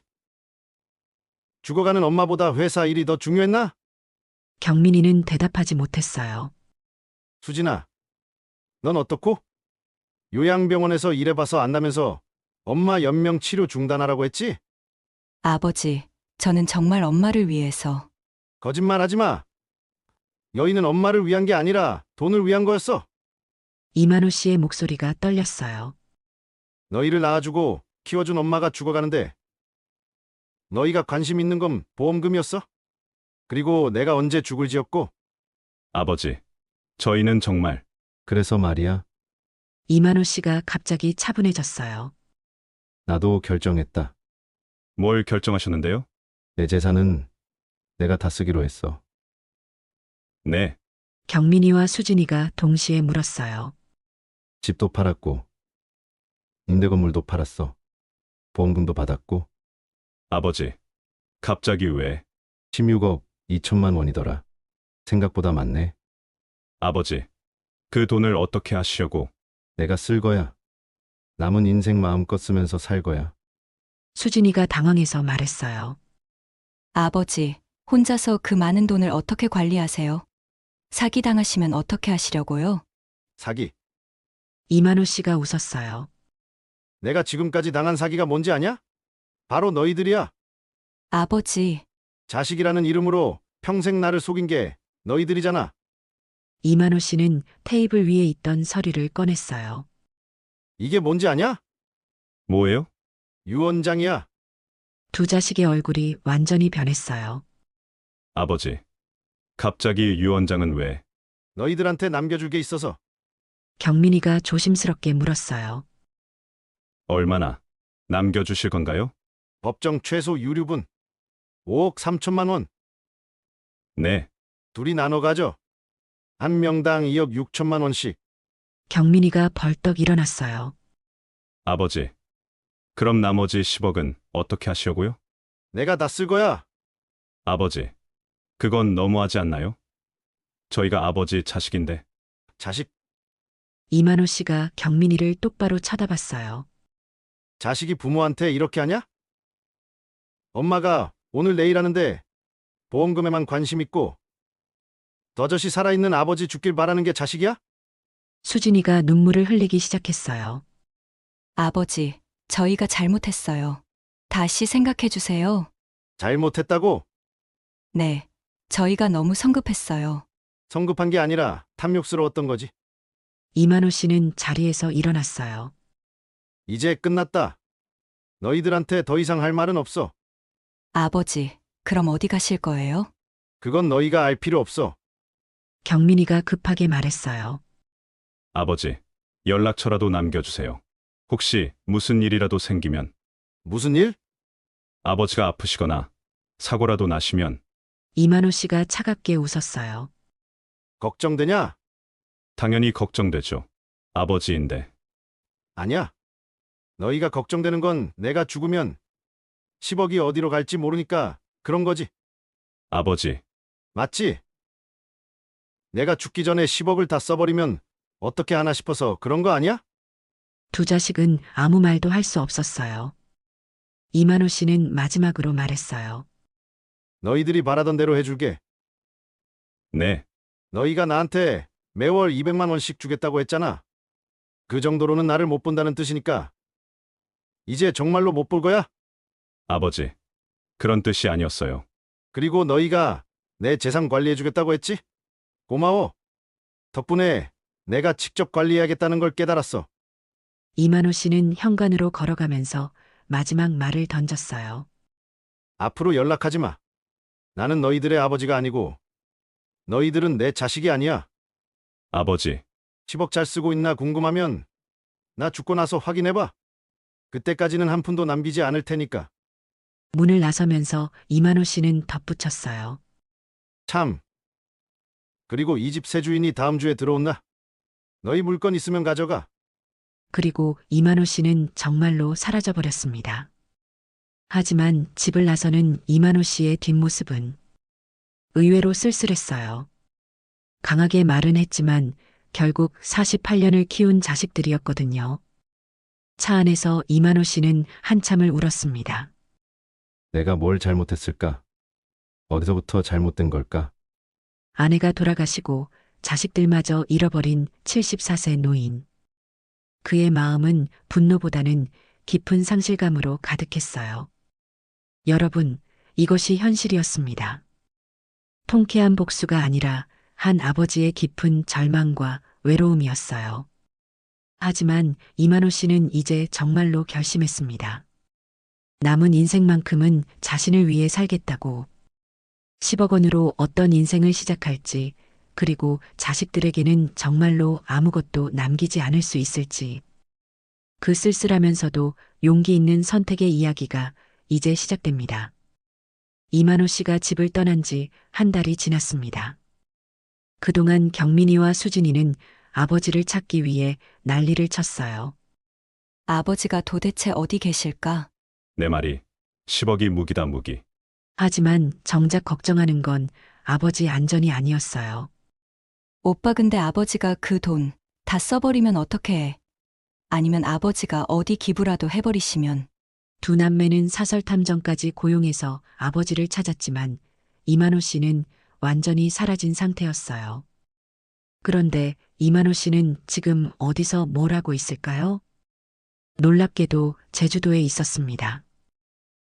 죽어가는 엄마보다 회사 일이 더 중요했나? 경민이는 대답하지 못했어요. 수진아, 넌 어떻고? 요양병원에서 일해봐서 안다면서 엄마 연명치료 중단하라고 했지? 아버지, 저는 정말 엄마를 위해서. 거짓말하지 마. 너희는 엄마를 위한 게 아니라 돈을 위한 거였어. 이만호 씨의 목소리가 떨렸어요. 너희를 낳아주고 키워준 엄마가 죽어가는데 너희가 관심 있는 건 보험금이었어? 그리고 내가 언제 죽을 지었고? 아버지. 저희는 정말, 그래서 말이야, 이만호 씨가 갑자기 차분해졌어요. 나도 결정했다. 뭘 결정하셨는데요? 내 재산은 내가 다 쓰기로 했어. 네. 경민이와 수진이가 동시에 물었어요. 집도 팔았고, 임대 건물도 팔았어. 보험금도 받았고, 아버지. 갑자기 왜? 16억 2천만 원이더라. 생각보다 많네. 아버지. 그 돈을 어떻게 하시려고? 내가 쓸 거야. 남은 인생 마음껏 쓰면서 살 거야. 수진이가 당황해서 말했어요. 아버지, 혼자서 그 많은 돈을 어떻게 관리하세요? 사기당하시면 어떻게 하시려고요? 사기. 이만호 씨가 웃었어요. 내가 지금까지 당한 사기가 뭔지 아냐? 바로 너희들이야. 아버지, 자식이라는 이름으로 평생 나를 속인 게 너희들이잖아. 이만호 씨는 테이블 위에 있던 서류를 꺼냈어요. 이게 뭔지 아냐? 뭐예요? 유언장이야. 두 자식의 얼굴이 완전히 변했어요. 아버지. 갑자기 유언장은 왜? 너희들한테 남겨줄 게 있어서. 경민이가 조심스럽게 물었어요. 얼마나 남겨주실 건가요? 법정 최소 유류분 5억 3천만 원. 네. 둘이 나눠 가져. 한 명당 2억 6천만 원씩. 경민이가 벌떡 일어났어요. 아버지. 그럼 나머지 10억은 어떻게 하시려고요? 내가 다 쓸 거야. 아버지. 그건 너무하지 않나요? 저희가 아버지 자식인데. 자식, 이만호 씨가 경민이를 똑바로 쳐다봤어요. 자식이 부모한테 이렇게 하냐? 엄마가 오늘 내일 하는데 보험금에만 관심 있고 더저시 살아있는 아버지 죽길 바라는 게 자식이야? 수진이가 눈물을 흘리기 시작했어요. 아버지, 저희가 잘못했어요. 다시 생각해 주세요. 잘못했다고? 네, 저희가 너무 성급했어요. 성급한 게 아니라 탐욕스러웠던 거지. 이만호 씨는 자리에서 일어났어요. 이제 끝났다. 너희들한테 더 이상 할 말은 없어. 아버지, 그럼 어디 가실 거예요? 그건 너희가 알 필요 없어. 경민이가 급하게 말했어요. 아버지. 연락처라도 남겨주세요. 혹시 무슨 일이라도 생기면. 무슨 일? 아버지가 아프시거나 사고라도 나시면. 이만호 씨가 차갑게 웃었어요. 걱정되냐? 당연히 걱정되죠. 아버지인데. 아니야. 너희가 걱정되는 건 내가 죽으면 10억이 어디로 갈지 모르니까 그런 거지. 아버지. 맞지? 내가 죽기 전에 10억을 다 써버리면 어떻게 하나 싶어서 그런 거 아니야? 두 자식은 아무 말도 할 수 없었어요. 이만호 씨는 마지막으로 말했어요. 너희들이 바라던 대로 해줄게. 네. 너희가 나한테 매월 200만 원씩 주겠다고 했잖아. 그 정도로는 나를 못 본다는 뜻이니까. 이제 정말로 못 볼 거야? 아버지. 그런 뜻이 아니었어요. 그리고 너희가 내 재산 관리해주겠다고 했지? 고마워. 덕분에 내가 직접 관리해야겠다는 걸 깨달았어. 이만호 씨는 현관으로 걸어가면서 마지막 말을 던졌어요. 앞으로 연락하지 마. 나는 너희들의 아버지가 아니고 너희들은 내 자식이 아니야. 아버지. 10억 잘 쓰고 있나 궁금하면 나 죽고 나서 확인해봐. 그때까지는 한 푼도 남기지 않을 테니까. 문을 나서면서 이만호 씨는 덧붙였어요. 참. 그리고 이 집 새 주인이 다음 주에 들어온다. 너희 물건 있으면 가져가. 그리고 이만호 씨는 정말로 사라져버렸습니다. 하지만 집을 나서는 이만호 씨의 뒷모습은 의외로 쓸쓸했어요. 강하게 말은 했지만 결국 48년을 키운 자식들이었거든요. 차 안에서 이만호 씨는 한참을 울었습니다. 내가 뭘 잘못했을까? 어디서부터 잘못된 걸까? 아내가 돌아가시고 자식들마저 잃어버린 74세 노인. 그의 마음은 분노보다는 깊은 상실감으로 가득했어요. 여러분, 이것이 현실이었습니다. 통쾌한 복수가 아니라 한 아버지의 깊은 절망과 외로움이었어요. 하지만 이만호 씨는 이제 정말로 결심했습니다. 남은 인생만큼은 자신을 위해 살겠다고. 10억 원으로 어떤 인생을 시작할지, 그리고 자식들에게는 정말로 아무것도 남기지 않을 수 있을지. 그 쓸쓸하면서도 용기 있는 선택의 이야기가 이제 시작됩니다. 이만호 씨가 집을 떠난 지 한 달이 지났습니다. 그동안 경민이와 수진이는 아버지를 찾기 위해 난리를 쳤어요. 아버지가 도대체 어디 계실까? 내 말이 10억이 무기다 무기. 하지만 정작 걱정하는 건 아버지 안전이 아니었어요. 오빠 근데 아버지가 그 돈 다 써버리면 어떡해? 아니면 아버지가 어디 기부라도 해버리시면. 두 남매는 사설 탐정까지 고용해서 아버지를 찾았지만 이만호 씨는 완전히 사라진 상태였어요. 그런데 이만호 씨는 지금 어디서 뭘 하고 있을까요? 놀랍게도 제주도에 있었습니다.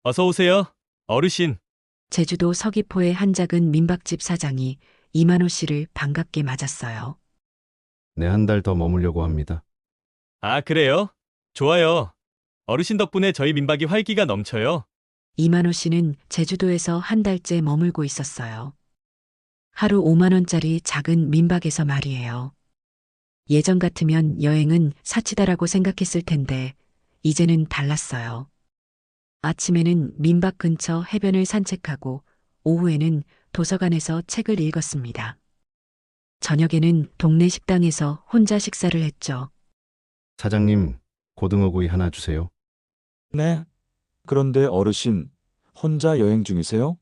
어서 오세요, 어르신. 제주도 서귀포의 한 작은 민박집 사장이 이만호 씨를 반갑게 맞았어요. 네, 한 달 더 머물려고 합니다. 아, 그래요? 좋아요. 어르신 덕분에 저희 민박이 활기가 넘쳐요. 이만호 씨는 제주도에서 한 달째 머물고 있었어요. 하루 5만 원짜리 작은 민박에서 말이에요. 예전 같으면 여행은 사치다라고 생각했을 텐데 이제는 달랐어요. 아침에는 민박 근처 해변을 산책하고 오후에는 도서관에서 책을 읽었습니다. 저녁에는 동네 식당에서 혼자 식사를 했죠. 사장님, 고등어구이 하나 주세요. 네. 그런데 어르신, 혼자 여행 중이세요?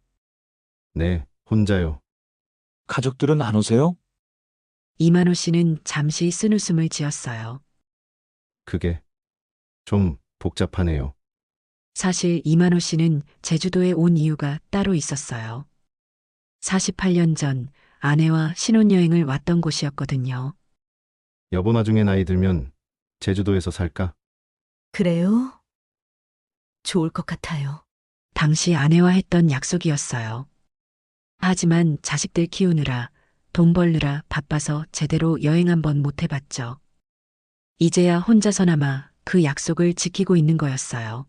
네, 혼자요. 가족들은 안 오세요? 이만호 씨는 잠시 쓴웃음을 지었어요. 그게 좀 복잡하네요. 사실 이만호 씨는 제주도에 온 이유가 따로 있었어요. 48년 전 아내와 신혼여행을 왔던 곳이었거든요. 여보, 나중에 나이 들면 제주도에서 살까? 그래요? 좋을 것 같아요. 당시 아내와 했던 약속이었어요. 하지만 자식들 키우느라 돈 벌느라 바빠서 제대로 여행 한번 못 해봤죠. 이제야 혼자서나마 그 약속을 지키고 있는 거였어요.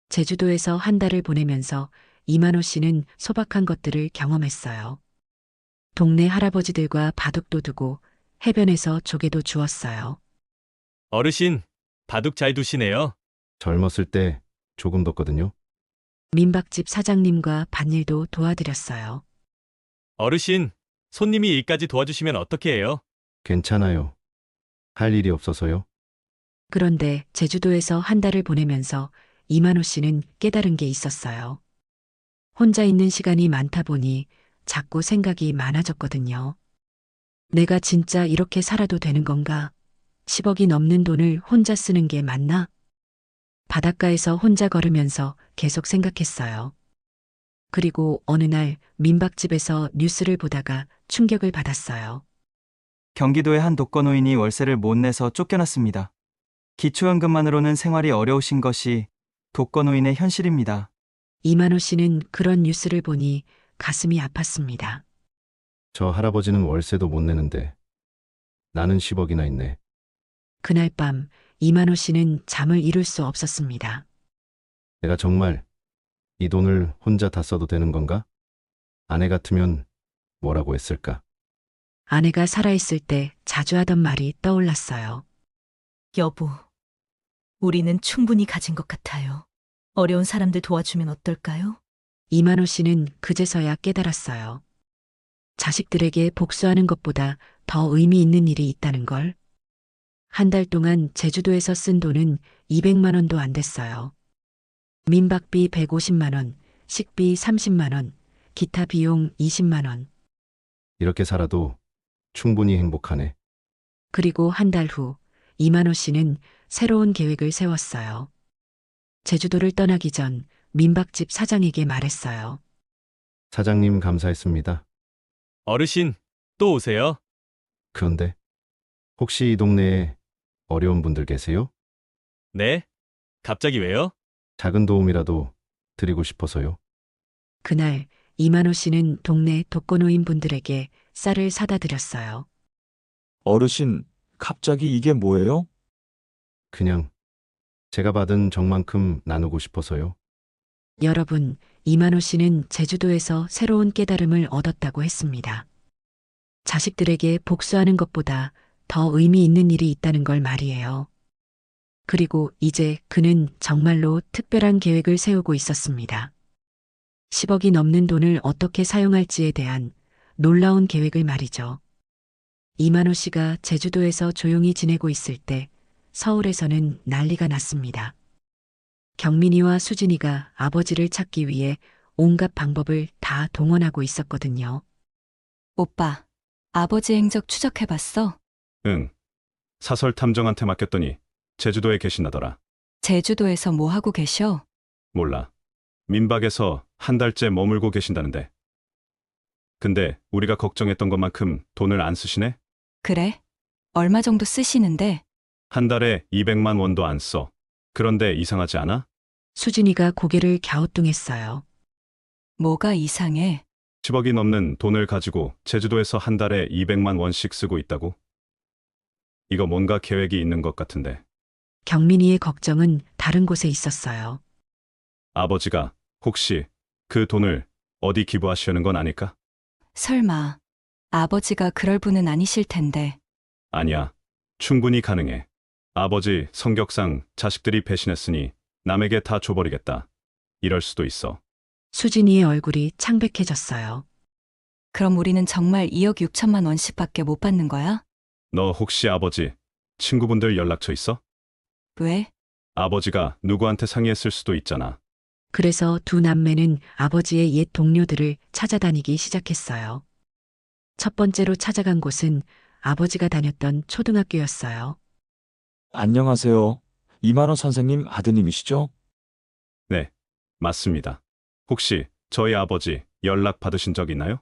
제주도에서 한 달을 보내면서 이만호 씨는 소박한 것들을 경험했어요. 동네 할아버지들과 바둑도 두고 해변에서 조개도 주었어요. 어르신, 바둑 잘 두시네요. 젊었을 때 조금 뒀거든요. 민박집 사장님과 밭일도 도와드렸어요. 어르신, 손님이 일까지 도와주시면 어떻게 해요? 괜찮아요. 할 일이 없어서요. 그런데 제주도에서 한 달을 보내면서 이만호 씨는 깨달은 게 있었어요. 혼자 있는 시간이 많다 보니 자꾸 생각이 많아졌거든요. 내가 진짜 이렇게 살아도 되는 건가? 10억이 넘는 돈을 혼자 쓰는 게 맞나? 바닷가에서 혼자 걸으면서 계속 생각했어요. 그리고 어느 날 민박집에서 뉴스를 보다가 충격을 받았어요. 경기도의 한 독거노인이 월세를 못 내서 쫓겨났습니다. 기초연금만으로는 생활이 어려우신 것이 독거노인의 현실입니다. 이만호 씨는 그런 뉴스를 보니 가슴이 아팠습니다. 저 할아버지는 월세도 못 내는데 나는 10억이나 있네. 그날 밤 이만호 씨는 잠을 이룰 수 없었습니다. 내가 정말 이 돈을 혼자 다 써도 되는 건가? 아내 같으면 뭐라고 했을까? 아내가 살아있을 때 자주 하던 말이 떠올랐어요. 여보, 우리는 충분히 가진 것 같아요. 어려운 사람들 도와주면 어떨까요? 이만호 씨는 그제서야 깨달았어요. 자식들에게 복수하는 것보다 더 의미 있는 일이 있다는 걸. 한 달 동안 제주도에서 쓴 돈은 200만 원도 안 됐어요. 민박비 150만 원, 식비 30만 원, 기타 비용 20만 원. 이렇게 살아도 충분히 행복하네. 그리고 한 달 후 이만호 씨는 새로운 계획을 세웠어요. 제주도를 떠나기 전 민박집 사장에게 말했어요. 사장님, 감사했습니다. 어르신, 또 오세요. 그런데 혹시 이 동네에 어려운 분들 계세요? 네? 갑자기 왜요? 작은 도움이라도 드리고 싶어서요. 그날 이만호 씨는 동네 독거노인 분들에게 쌀을 사다 드렸어요. 어르신, 갑자기 이게 뭐예요? 그냥 제가 받은 정만큼 나누고 싶어서요. 여러분, 이만호 씨는 제주도에서 새로운 깨달음을 얻었다고 했습니다. 자식들에게 복수하는 것보다 더 의미 있는 일이 있다는 걸 말이에요. 그리고 이제 그는 정말로 특별한 계획을 세우고 있었습니다. 10억이 넘는 돈을 어떻게 사용할지에 대한 놀라운 계획을 말이죠. 이만호 씨가 제주도에서 조용히 지내고 있을 때 서울에서는 난리가 났습니다. 경민이와 수진이가 아버지를 찾기 위해 온갖 방법을 다 동원하고 있었거든요. 오빠, 아버지 행적 추적해봤어? 응. 사설 탐정한테 맡겼더니 제주도에 계신다더라. 제주도에서 뭐 하고 계셔? 몰라. 민박에서 한 달째 머물고 계신다는데. 근데 우리가 걱정했던 것만큼 돈을 안 쓰시네? 그래? 얼마 정도 쓰시는데? 한 달에 200만 원도 안 써. 그런데 이상하지 않아? 수진이가 고개를 갸우뚱했어요. 뭐가 이상해? 10억이 넘는 돈을 가지고 제주도에서 한 달에 200만 원씩 쓰고 있다고? 이거 뭔가 계획이 있는 것 같은데. 경민이의 걱정은 다른 곳에 있었어요. 아버지가 혹시 그 돈을 어디 기부하시려는 건 아닐까? 설마 아버지가 그럴 분은 아니실 텐데. 아니야. 충분히 가능해. 아버지 성격상 자식들이 배신했으니 남에게 다 줘버리겠다. 이럴 수도 있어. 수진이의 얼굴이 창백해졌어요. 그럼 우리는 정말 2억 6천만 원씩밖에 못 받는 거야? 너 혹시 아버지 친구분들 연락처 있어? 왜? 아버지가 누구한테 상의했을 수도 있잖아. 그래서 두 남매는 아버지의 옛 동료들을 찾아다니기 시작했어요. 첫 번째로 찾아간 곳은 아버지가 다녔던 초등학교였어요. 안녕하세요. 이만호 선생님 아드님이시죠? 네, 맞습니다. 혹시 저희 아버지 연락 받으신 적 있나요?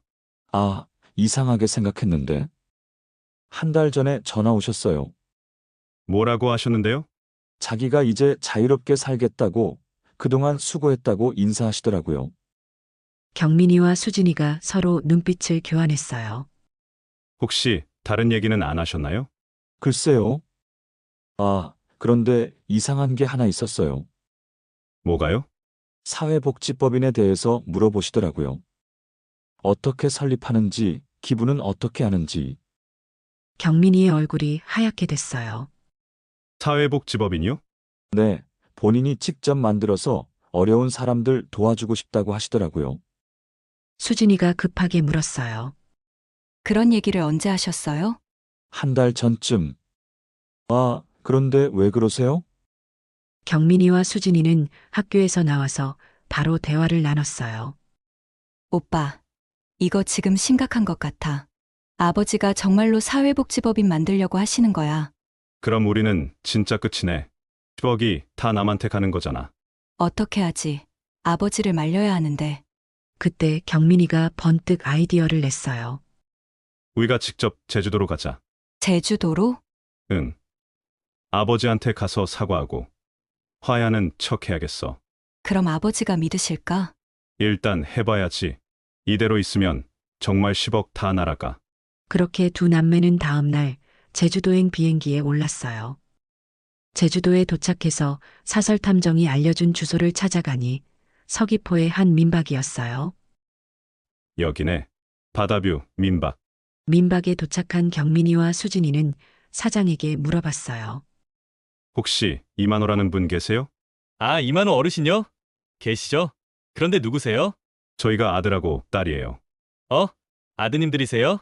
아, 이상하게 생각했는데. 한 달 전에 전화 오셨어요. 뭐라고 하셨는데요? 자기가 이제 자유롭게 살겠다고, 그동안 수고했다고 인사하시더라고요. 경민이와 수진이가 서로 눈빛을 교환했어요. 혹시 다른 얘기는 안 하셨나요? 글쎄요. 아, 그런데 이상한 게 하나 있었어요. 뭐가요? 사회복지법인에 대해서 물어보시더라고요. 어떻게 설립하는지, 기부는 어떻게 하는지. 경민이의 얼굴이 하얗게 됐어요. 사회복지법인이요? 네, 본인이 직접 만들어서 어려운 사람들 도와주고 싶다고 하시더라고요. 수진이가 급하게 물었어요. 그런 얘기를 언제 하셨어요? 한 달 전쯤. 아, 그런데 왜 그러세요? 경민이와 수진이는 학교에서 나와서 바로 대화를 나눴어요. 오빠, 이거 지금 심각한 것 같아. 아버지가 정말로 사회복지법인 만들려고 하시는 거야. 그럼 우리는 진짜 끝이네. 10억이 다 남한테 가는 거잖아. 어떻게 하지? 아버지를 말려야 하는데. 그때 경민이가 번뜩 아이디어를 냈어요. 우리가 직접 제주도로 가자. 제주도로? 응. 아버지한테 가서 사과하고 화해하는 척 해야겠어. 그럼 아버지가 믿으실까? 일단 해봐야지. 이대로 있으면 정말 10억 다 날아가. 그렇게 두 남매는 다음 날 제주도행 비행기에 올랐어요. 제주도에 도착해서 사설 탐정이 알려준 주소를 찾아가니 서귀포의 한 민박이었어요. 여기네. 바다뷰 민박. 민박에 도착한 경민이와 수진이는 사장에게 물어봤어요. 혹시 이만호라는 분 계세요? 아, 이만호 어르신요? 계시죠? 그런데 누구세요? 저희가 아들하고 딸이에요. 아드님들이세요?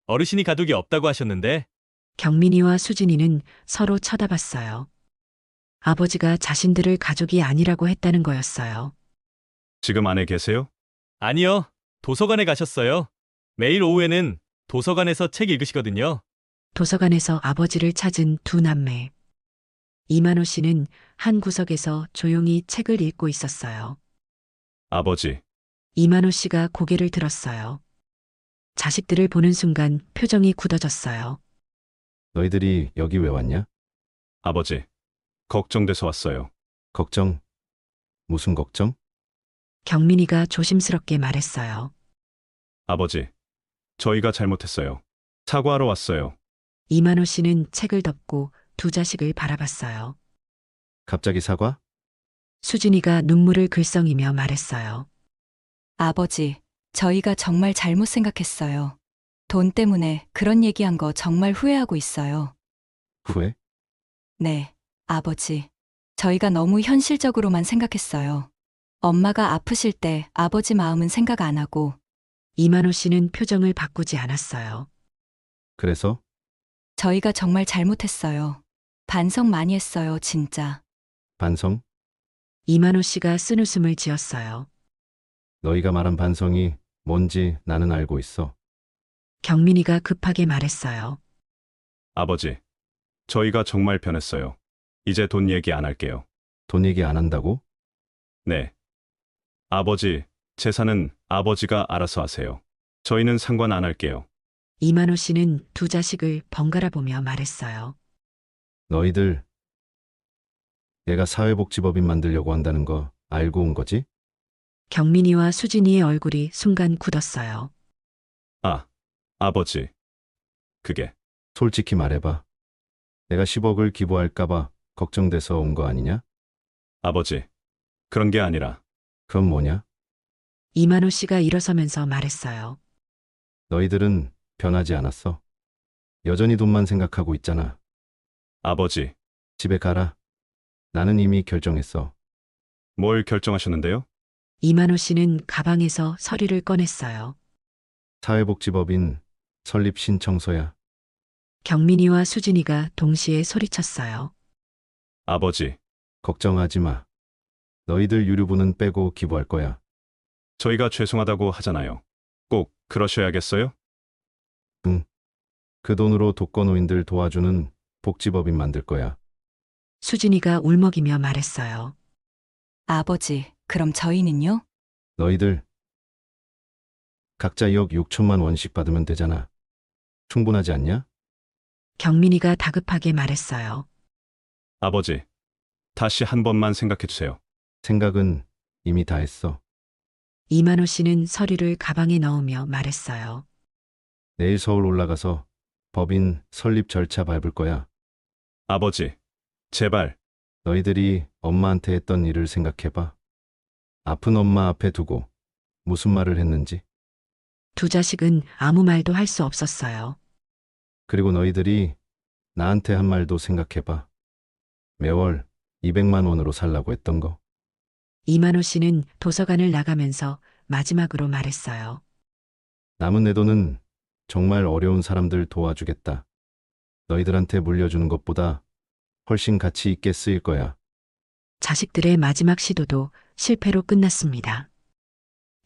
어르신이 가족이 없다고 하셨는데. 경민이와 수진이는 서로 쳐다봤어요. 아버지가 자신들을 가족이 아니라고 했다는 거였어요. 지금 안에 계세요? 아니요, 도서관에 가셨어요. 매일 오후에는 도서관에서 책 읽으시거든요. 도서관에서 아버지를 찾은 두 남매. 이만호 씨는 한 구석에서 조용히 책을 읽고 있었어요. 아버지, 이만호 씨가 고개를 들었어요. 자식들을 보는 순간 표정이 굳어졌어요. 너희들이 여기 왜 왔냐? 아버지. 걱정돼서 왔어요. 걱정? 무슨 걱정? 경민이가 조심스럽게 말했어요. 아버지, 저희가 잘못했어요. 사과하러 왔어요. 이만호 씨는 책을 덮고 두 자식을 바라봤어요. 갑자기 사과? 수진이가 눈물을 글썽이며 말했어요. 아버지, 저희가 정말 잘못 생각했어요. 돈 때문에 그런 얘기한 거 정말 후회하고 있어요. 후회? 네, 아버지. 저희가 너무 현실적으로만 생각했어요. 엄마가 아프실 때 아버지 마음은 생각 안 하고. 이만호 씨는 표정을 바꾸지 않았어요. 그래서? 저희가 정말 잘못했어요. 반성 많이 했어요, 진짜. 반성? 이만호 씨가 쓴웃음을 지었어요. 너희가 말한 반성이 뭔지 나는 알고 있어. 경민이가 급하게 말했어요. 아버지, 저희가 정말 변했어요. 이제 돈 얘기 안 할게요. 돈 얘기 안 한다고? 네. 아버지, 재산은 아버지가 알아서 하세요. 저희는 상관 안 할게요. 이만호 씨는 두 자식을 번갈아 보며 말했어요. 너희들 얘가 사회복지법인 만들려고 한다는 거 알고 온 거지? 경민이와 수진이의 얼굴이 순간 굳었어요. 아, 아버지. 그게 솔직히 말해봐. 내가 10억을 기부할까봐 걱정돼서 온 거 아니냐? 아버지. 그런 게 아니라 그건 뭐냐? 이만호 씨가 일어서면서 말했어요. 너희들은 변하지 않았어. 여전히 돈만 생각하고 있잖아. 아버지. 집에 가라. 나는 이미 결정했어. 뭘 결정하셨는데요? 이만호 씨는 가방에서 서류를 꺼냈어요. 사회복지법인 설립 신청서야. 경민이와 수진이가 동시에 소리쳤어요. 아버지. 걱정하지 마. 너희들 유류분은 빼고 기부할 거야. 저희가 죄송하다고 하잖아요. 꼭 그러셔야겠어요? 그 돈으로 독거노인들 도와주는 복지법인 만들 거야. 수진이가 울먹이며 말했어요. 아버지, 그럼 저희는요? 너희들 각자 2억 6천만 원씩 받으면 되잖아. 충분하지 않냐? 경민이가 다급하게 말했어요. 아버지. 다시 한 번만 생각해 주세요. 생각은 이미 다 했어. 이만호 씨는 서류를 가방에 넣으며 말했어요. 내일 서울 올라가서 법인 설립 절차 밟을 거야. 아버지. 제발. 너희들이 엄마한테 했던 일을 생각해봐. 아픈 엄마 앞에 두고 무슨 말을 했는지. 두 자식은 아무 말도 할 수 없었어요. 그리고 너희들이 나한테 한 말도 생각해봐. 매월 200만 원으로 살라고 했던 거. 이만호 씨는 도서관을 나가면서 마지막으로 말했어요. 남은 내 돈은 정말 어려운 사람들 도와주겠다. 너희들한테 물려주는 것보다 훨씬 가치 있게 쓰일 거야. 자식들의 마지막 시도도 실패로 끝났습니다.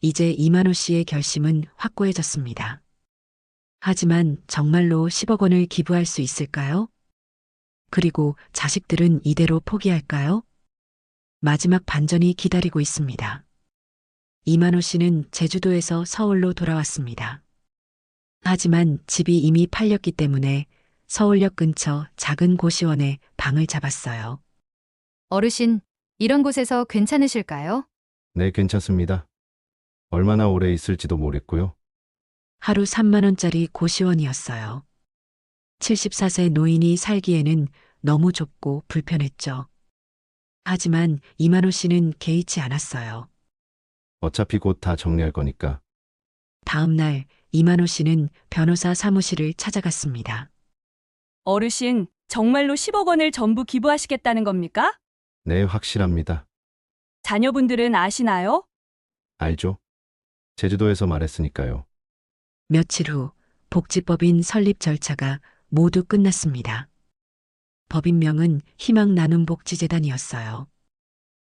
이제 이만호 씨의 결심은 확고해졌습니다. 하지만 정말로 10억 원을 기부할 수 있을까요? 그리고 자식들은 이대로 포기할까요? 마지막 반전이 기다리고 있습니다. 이만호 씨는 제주도에서 서울로 돌아왔습니다. 하지만 집이 이미 팔렸기 때문에 서울역 근처 작은 고시원에 방을 잡았어요. 어르신, 이런 곳에서 괜찮으실까요? 네, 괜찮습니다. 얼마나 오래 있을지도 모르겠고요. 하루 3만 원짜리 고시원이었어요. 74세 노인이 살기에는 너무 좁고 불편했죠. 하지만 이만호 씨는 개의치 않았어요. 어차피 곧 다 정리할 거니까. 다음 날 이만호 씨는 변호사 사무실을 찾아갔습니다. 어르신, 정말로 10억 원을 전부 기부하시겠다는 겁니까? 네, 확실합니다. 자녀분들은 아시나요? 알죠? 제주도에서 말했으니까요. 며칠 후 복지법인 설립 절차가 모두 끝났습니다. 법인명은 희망 나눔 복지재단이었어요.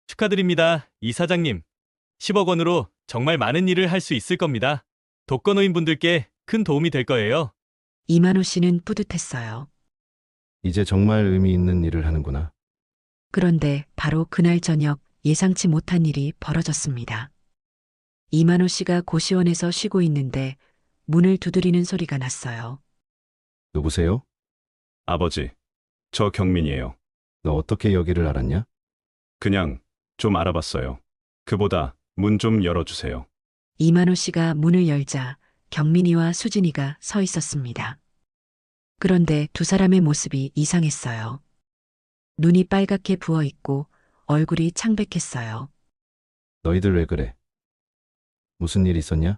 축하드립니다, 이사장님. 10억 원으로 정말 많은 일을 할 수 있을 겁니다. 독거노인분들께 큰 도움이 될 거예요. 이만호 씨는 뿌듯했어요. 이제 정말 의미 있는 일을 하는구나. 그런데 바로 그날 저녁 예상치 못한 일이 벌어졌습니다. 이만호 씨가 고시원에서 쉬고 있는데 문을 두드리는 소리가 났어요. 누구세요? 아버지. 저 경민이에요. 너 어떻게 여기를 알았냐? 그냥 좀 알아봤어요. 그보다 문 좀 열어주세요. 이만호 씨가 문을 열자 경민이와 수진이가 서 있었습니다. 그런데 두 사람의 모습이 이상했어요. 눈이 빨갛게 부어 있고 얼굴이 창백했어요. 너희들 왜 그래? 무슨 일 있었냐?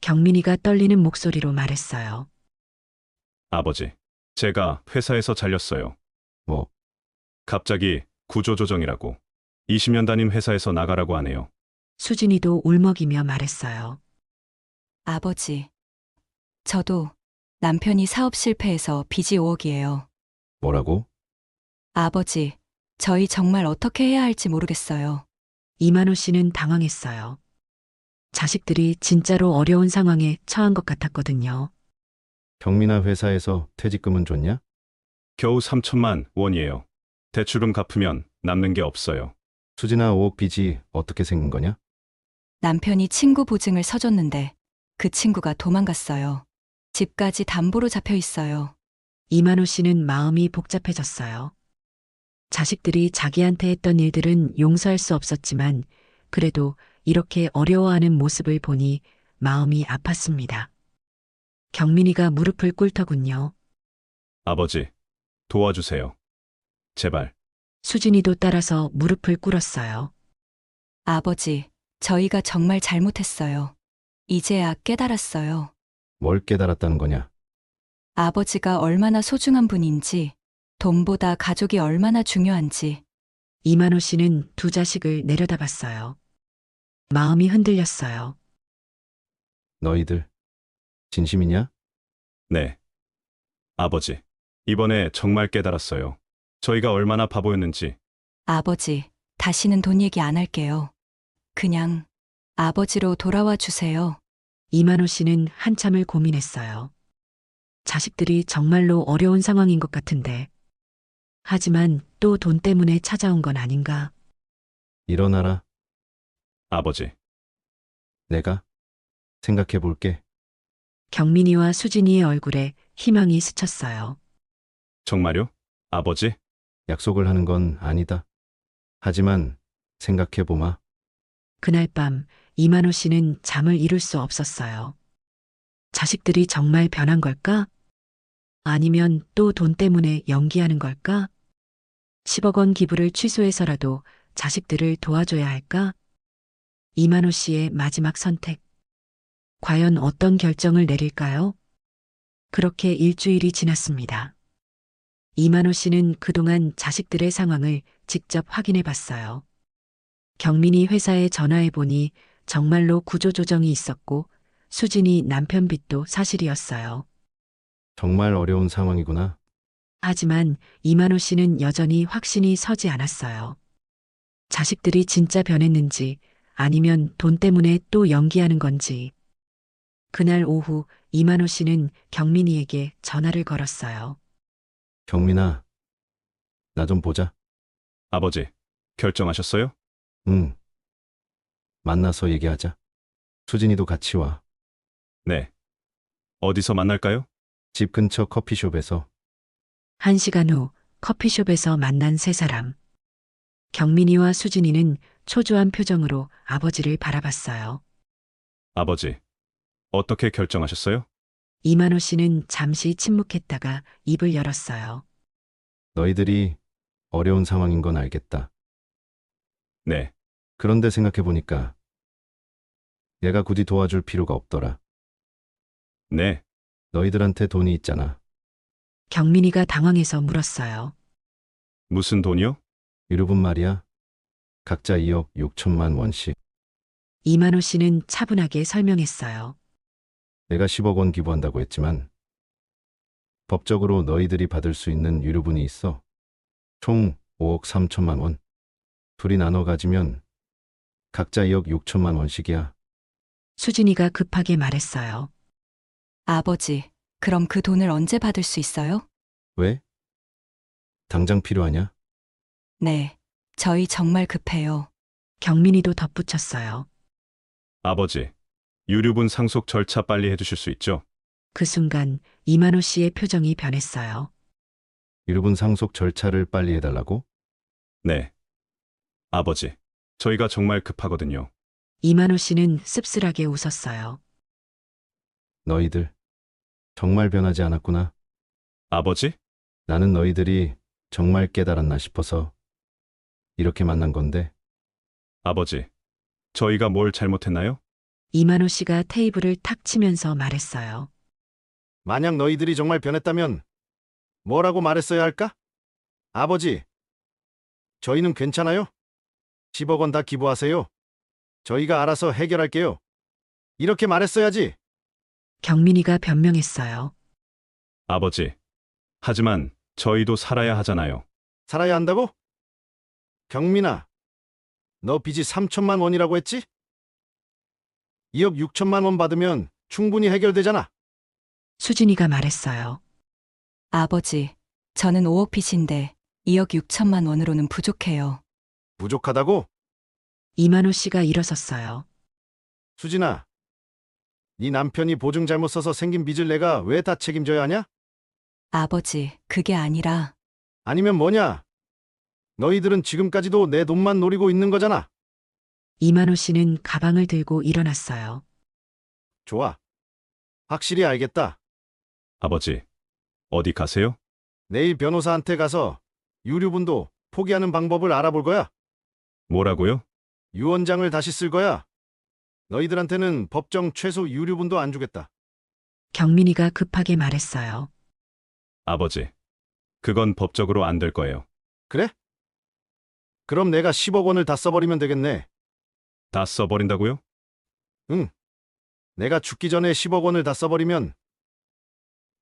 경민이가 떨리는 목소리로 말했어요. 아버지. 제가 회사에서 잘렸어요. 뭐? 갑자기 구조조정이라고. 20년 다닌 회사에서 나가라고 하네요. 수진이도 울먹이며 말했어요. 아버지. 저도 남편이 사업 실패해서 빚이 5억이에요. 뭐라고? 아버지, 저희 정말 어떻게 해야 할지 모르겠어요. 이만호 씨는 당황했어요. 자식들이 진짜로 어려운 상황에 처한 것 같았거든요. 경민아 회사에서 퇴직금은 줬냐? 겨우 3천만 원이에요. 대출금 갚으면 남는 게 없어요. 수진아, 5억 빚이 어떻게 생긴 거냐? 남편이 친구 보증을 서줬는데 그 친구가 도망갔어요. 집까지 담보로 잡혀 있어요. 이만호 씨는 마음이 복잡해졌어요. 자식들이 자기한테 했던 일들은 용서할 수 없었지만 그래도 이렇게 어려워하는 모습을 보니 마음이 아팠습니다. 경민이가 무릎을 꿇더군요. 아버지, 도와주세요. 제발. 수진이도 따라서 무릎을 꿇었어요. 아버지, 저희가 정말 잘못했어요. 이제야 깨달았어요. 뭘 깨달았다는 거냐? 아버지가 얼마나 소중한 분인지, 돈보다 가족이 얼마나 중요한지. 이만호 씨는 두 자식을 내려다봤어요. 마음이 흔들렸어요. 너희들 진심이냐? 네. 아버지, 이번에 정말 깨달았어요. 저희가 얼마나 바보였는지. 아버지, 다시는 돈 얘기 안 할게요. 그냥 아버지로 돌아와 주세요. 이만호 씨는 한참을 고민했어요. 자식들이 정말로 어려운 상황인 것 같은데. 하지만 또 돈 때문에 찾아온 건 아닌가. 일어나라. 아버지, 내가 생각해 볼게. 경민이와 수진이의 얼굴에 희망이 스쳤어요. 정말요? 아버지? 약속을 하는 건 아니다. 하지만 생각해 보마. 그날 밤 이만호 씨는 잠을 이룰 수 없었어요. 자식들이 정말 변한 걸까? 아니면 또 돈 때문에 연기하는 걸까? 10억 원 기부를 취소해서라도 자식들을 도와줘야 할까? 이만호 씨의 마지막 선택. 과연 어떤 결정을 내릴까요? 그렇게 일주일이 지났습니다. 이만호 씨는 그동안 자식들의 상황을 직접 확인해 봤어요. 경민이 회사에 전화해 보니 정말로 구조조정이 있었고 수진이 남편 빚도 사실이었어요. 정말 어려운 상황이구나. 하지만 이만호 씨는 여전히 확신이 서지 않았어요. 자식들이 진짜 변했는지 아니면 돈 때문에 또 연기하는 건지. 그날 오후 이만호 씨는 경민이에게 전화를 걸었어요. 경민아, 나 좀 보자. 아버지, 결정하셨어요? 응. 만나서 얘기하자. 수진이도 같이 와. 네. 어디서 만날까요? 집 근처 커피숍에서. 1시간 후 커피숍에서 만난 세 사람. 경민이와 수진이는 초조한 표정으로 아버지를 바라봤어요. 아버지, 어떻게 결정하셨어요? 이만호 씨는 잠시 침묵했다가 입을 열었어요. 너희들이 어려운 상황인 건 알겠다. 네. 그런데 생각해 보니까 얘가 굳이 도와줄 필요가 없더라. 네. 너희들한테 돈이 있잖아. 경민이가 당황해서 물었어요. 무슨 돈이요? 유류분 말이야. 각자 2억 6천만 원씩. 이만호 씨는 차분하게 설명했어요. 내가 10억 원 기부한다고 했지만 법적으로 너희들이 받을 수 있는 유류분이 있어. 총 5억 3천만 원. 둘이 나눠 가지면 각자 2억 6천만 원씩이야. 수진이가 급하게 말했어요. 아버지, 그럼 그 돈을 언제 받을 수 있어요? 왜? 당장 필요하냐? 네, 저희 정말 급해요. 경민이도 덧붙였어요. 아버지, 유류분 상속 절차 빨리 해주실 수 있죠? 그 순간 이만호 씨의 표정이 변했어요. 유류분 상속 절차를 빨리 해달라고? 네. 아버지, 저희가 정말 급하거든요. 이만호 씨는 씁쓸하게 웃었어요. 너희들 정말 변하지 않았구나. 아버지? 나는 너희들이 정말 깨달았나 싶어서 이렇게 만난 건데. 아버지, 저희가 뭘 잘못했나요? 이만호 씨가 테이블을 탁 치면서 말했어요. 만약 너희들이 정말 변했다면 뭐라고 말했어야 할까? 아버지, 저희는 괜찮아요. 10억 원 다 기부하세요. 저희가 알아서 해결할게요. 이렇게 말했어야지. 경민이가 변명했어요. 아버지, 하지만 저희도 살아야 하잖아요. 살아야 한다고? 경민아, 너 빚이 3천만 원이라고 했지? 2억 6천만 원 받으면 충분히 해결되잖아. 수진이가 말했어요. 아버지, 저는 5억 빚인데 2억 6천만 원으로는 부족해요. 부족하다고? 이만호 씨가 일어섰어요. 수진아, 네 남편이 보증 잘못 써서 생긴 빚을 내가 왜 다 책임져야 하냐? 아버지, 그게 아니라 아니면 뭐냐? 너희들은 지금까지도 내 돈만 노리고 있는 거잖아. 이만호 씨는 가방을 들고 일어났어요. 좋아. 확실히 알겠다. 아버지, 어디 가세요? 내일 변호사한테 가서 유류분도 포기하는 방법을 알아볼 거야. 뭐라고요? 유언장을 다시 쓸 거야. 너희들한테는 법정 최소 유류분도 안 주겠다. 경민이가 급하게 말했어요. 아버지, 그건 법적으로 안 될 거예요. 그래? 그럼 내가 10억 원을 다 써버리면 되겠네. 다 써버린다고요? 응. 내가 죽기 전에 10억 원을 다 써버리면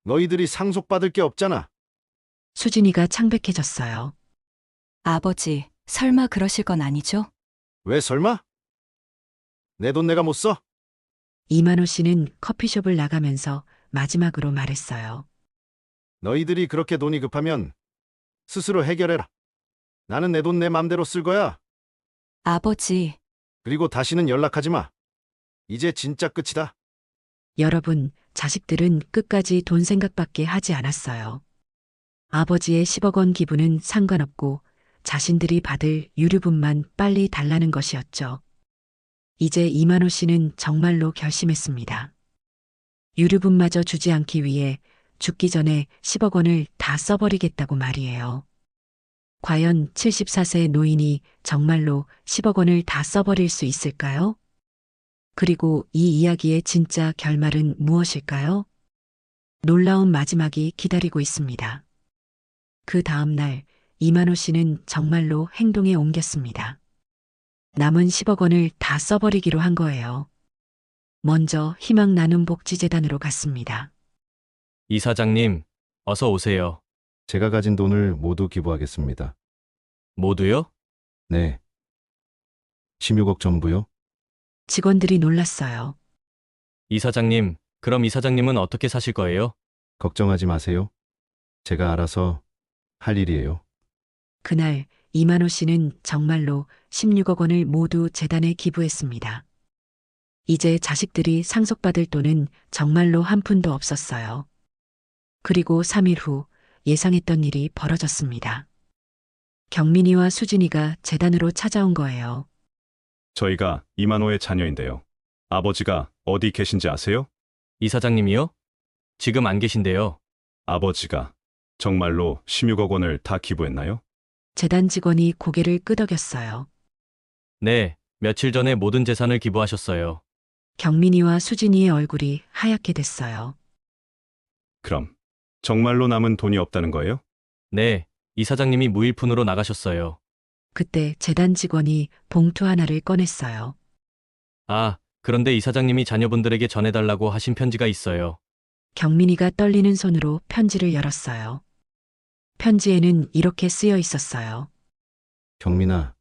너희들이 상속받을 게 없잖아. 수진이가 창백해졌어요. 아버지, 설마 그러실 건 아니죠? 왜 설마? 내 돈 내가 못 써? 이만호 씨는 커피숍을 나가면서 마지막으로 말했어요. 너희들이 그렇게 돈이 급하면 스스로 해결해라. 나는 내 돈 내 맘대로 쓸 거야. 아버지, 그리고 다시는 연락하지 마. 이제 진짜 끝이다. 여러분, 자식들은 끝까지 돈 생각밖에 하지 않았어요. 아버지의 10억 원 기부는 상관없고 자신들이 받을 유류분만 빨리 달라는 것이었죠. 이제 이만호 씨는 정말로 결심했습니다. 유류분마저 주지 않기 위해 죽기 전에 10억 원을 다 써버리겠다고 말이에요. 과연 74세 노인이 정말로 10억 원을 다 써버릴 수 있을까요? 그리고 이 이야기의 진짜 결말은 무엇일까요? 놀라운 마지막이 기다리고 있습니다. 그 다음 날 이만호 씨는 정말로 행동에 옮겼습니다. 남은 10억 원을 다 써버리기로 한 거예요. 먼저 희망 나눔 복지재단으로 갔습니다. 이사장님, 어서 오세요. 제가 가진 돈을 모두 기부하겠습니다. 모두요? 네. 16억 전부요? 직원들이 놀랐어요. 이사장님, 그럼 이사장님은 어떻게 사실 거예요? 걱정하지 마세요. 제가 알아서 할 일이에요. 그날 이만호 씨는 정말로 16억 원을 모두 재단에 기부했습니다. 이제 자식들이 상속받을 돈은 정말로 한 푼도 없었어요. 그리고 3일 후 예상했던 일이 벌어졌습니다. 경민이와 수진이가 재단으로 찾아온 거예요. 저희가 이만호의 자녀인데요. 아버지가 어디 계신지 아세요? 이사장님이요? 지금 안 계신데요. 아버지가 정말로 16억 원을 다 기부했나요? 재단 직원이 고개를 끄덕였어요. 네, 며칠 전에 모든 재산을 기부하셨어요. 경민이와 수진이의 얼굴이 하얗게 됐어요. 그럼 정말로 남은 돈이 없다는 거예요? 네, 이사장님이 무일푼으로 나가셨어요. 그때 재단 직원이 봉투 하나를 꺼냈어요. 아, 그런데 이사장님이 자녀분들에게 전해달라고 하신 편지가 있어요. 경민이가 떨리는 손으로 편지를 열었어요. 편지에는 이렇게 쓰여 있었어요. 경민아,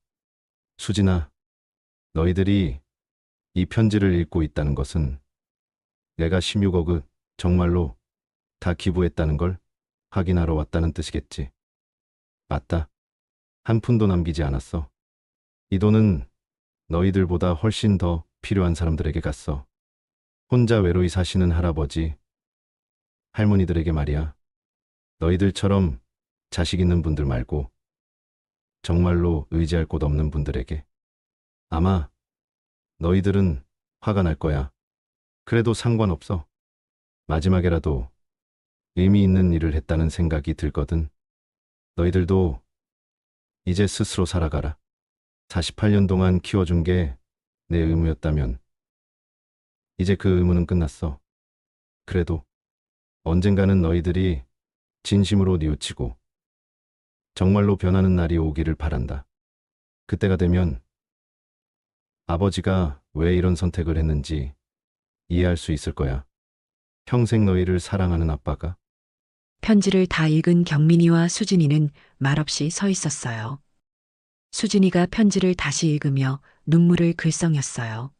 수진아, 너희들이 이 편지를 읽고 있다는 것은 내가 16억을 정말로 다 기부했다는 걸 확인하러 왔다는 뜻이겠지. 맞다. 한 푼도 남기지 않았어. 이 돈은 너희들보다 훨씬 더 필요한 사람들에게 갔어. 혼자 외로이 사시는 할아버지, 할머니들에게 말이야. 너희들처럼 자식 있는 분들 말고 정말로 의지할 곳 없는 분들에게. 아마 너희들은 화가 날 거야. 그래도 상관없어. 마지막에라도 의미 있는 일을 했다는 생각이 들거든. 너희들도 이제 스스로 살아가라. 48년 동안 키워준 게 내 의무였다면 이제 그 의무는 끝났어. 그래도 언젠가는 너희들이 진심으로 뉘우치고 정말로 변하는 날이 오기를 바란다. 그때가 되면 아버지가 왜 이런 선택을 했는지 이해할 수 있을 거야. 평생 너희를 사랑하는 아빠가. 편지를 다 읽은 경민이와 수진이는 말없이 서 있었어요. 수진이가 편지를 다시 읽으며 눈물을 글썽였어요.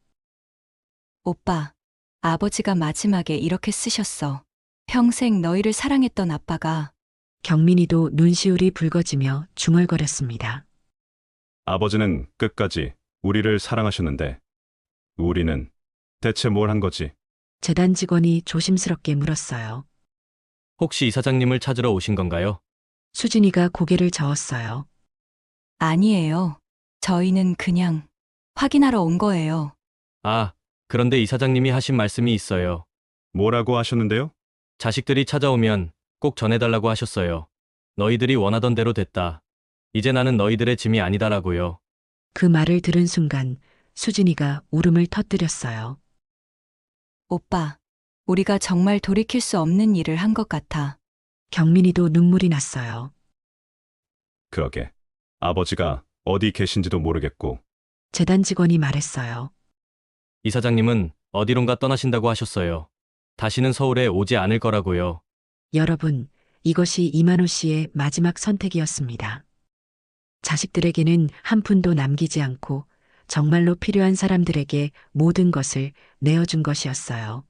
오빠, 아버지가 마지막에 이렇게 쓰셨어. 평생 너희를 사랑했던 아빠가 경민이도 눈시울이 붉어지며 중얼거렸습니다. 아버지는 끝까지 우리를 사랑하셨는데 우리는 대체 뭘 한 거지? 재단 직원이 조심스럽게 물었어요. 혹시 이사장님을 찾으러 오신 건가요? 수진이가 고개를 저었어요. 아니에요. 저희는 그냥 확인하러 온 거예요. 아, 그런데 이사장님이 하신 말씀이 있어요. 뭐라고 하셨는데요? 자식들이 찾아오면 꼭 전해달라고 하셨어요. 너희들이 원하던 대로 됐다. 이제 나는 너희들의 짐이 아니다라고요. 그 말을 들은 순간 수진이가 울음을 터뜨렸어요. 오빠, 우리가 정말 돌이킬 수 없는 일을 한 것 같아. 경민이도 눈물이 났어요. 그러게. 아버지가 어디 계신지도 모르겠고 재단 직원이 말했어요. 이사장님은 어디론가 떠나신다고 하셨어요. 다시는 서울에 오지 않을 거라고요. 여러분, 이것이 이만호 씨의 마지막 선택이었습니다. 자식들에게는 한 푼도 남기지 않고 정말로 필요한 사람들에게 모든 것을 내어준 것이었어요.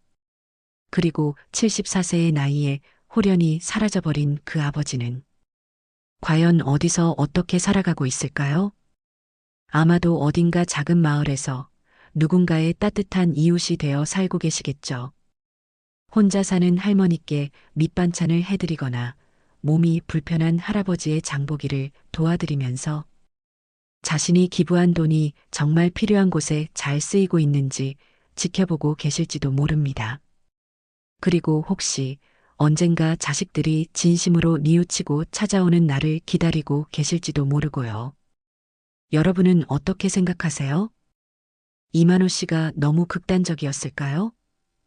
그리고 74세의 나이에 홀연히 사라져버린 그 아버지는 과연 어디서 어떻게 살아가고 있을까요? 아마도 어딘가 작은 마을에서 누군가의 따뜻한 이웃이 되어 살고 계시겠죠. 혼자 사는 할머니께 밑반찬을 해드리거나 몸이 불편한 할아버지의 장보기를 도와드리면서 자신이 기부한 돈이 정말 필요한 곳에 잘 쓰이고 있는지 지켜보고 계실지도 모릅니다. 그리고 혹시 언젠가 자식들이 진심으로 뉘우치고 찾아오는 날을 기다리고 계실지도 모르고요. 여러분은 어떻게 생각하세요? 이만호 씨가 너무 극단적이었을까요?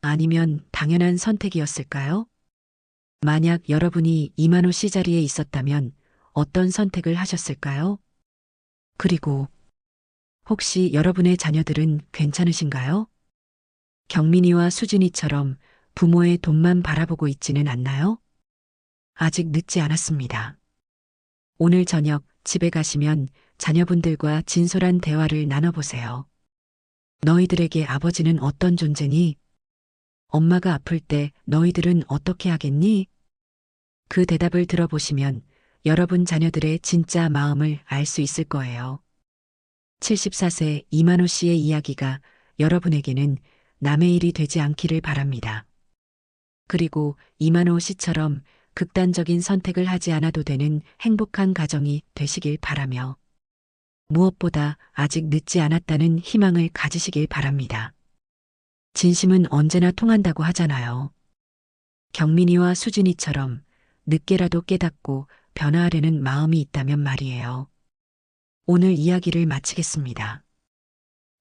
아니면 당연한 선택이었을까요? 만약 여러분이 이만호 씨 자리에 있었다면 어떤 선택을 하셨을까요? 그리고 혹시 여러분의 자녀들은 괜찮으신가요? 경민이와 수진이처럼 부모의 돈만 바라보고 있지는 않나요? 아직 늦지 않았습니다. 오늘 저녁 집에 가시면 자녀분들과 진솔한 대화를 나눠보세요. 너희들에게 아버지는 어떤 존재니? 엄마가 아플 때 너희들은 어떻게 하겠니? 그 대답을 들어보시면 여러분 자녀들의 진짜 마음을 알 수 있을 거예요. 74세 이만호 씨의 이야기가 여러분에게는 남의 일이 되지 않기를 바랍니다. 그리고 이만호 씨처럼 극단적인 선택을 하지 않아도 되는 행복한 가정이 되시길 바라며 무엇보다 아직 늦지 않았다는 희망을 가지시길 바랍니다. 진심은 언제나 통한다고 하잖아요. 경민이와 수진이처럼 늦게라도 깨닫고 변화하려는 마음이 있다면 말이에요. 오늘 이야기를 마치겠습니다.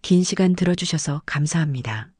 긴 시간 들어주셔서 감사합니다.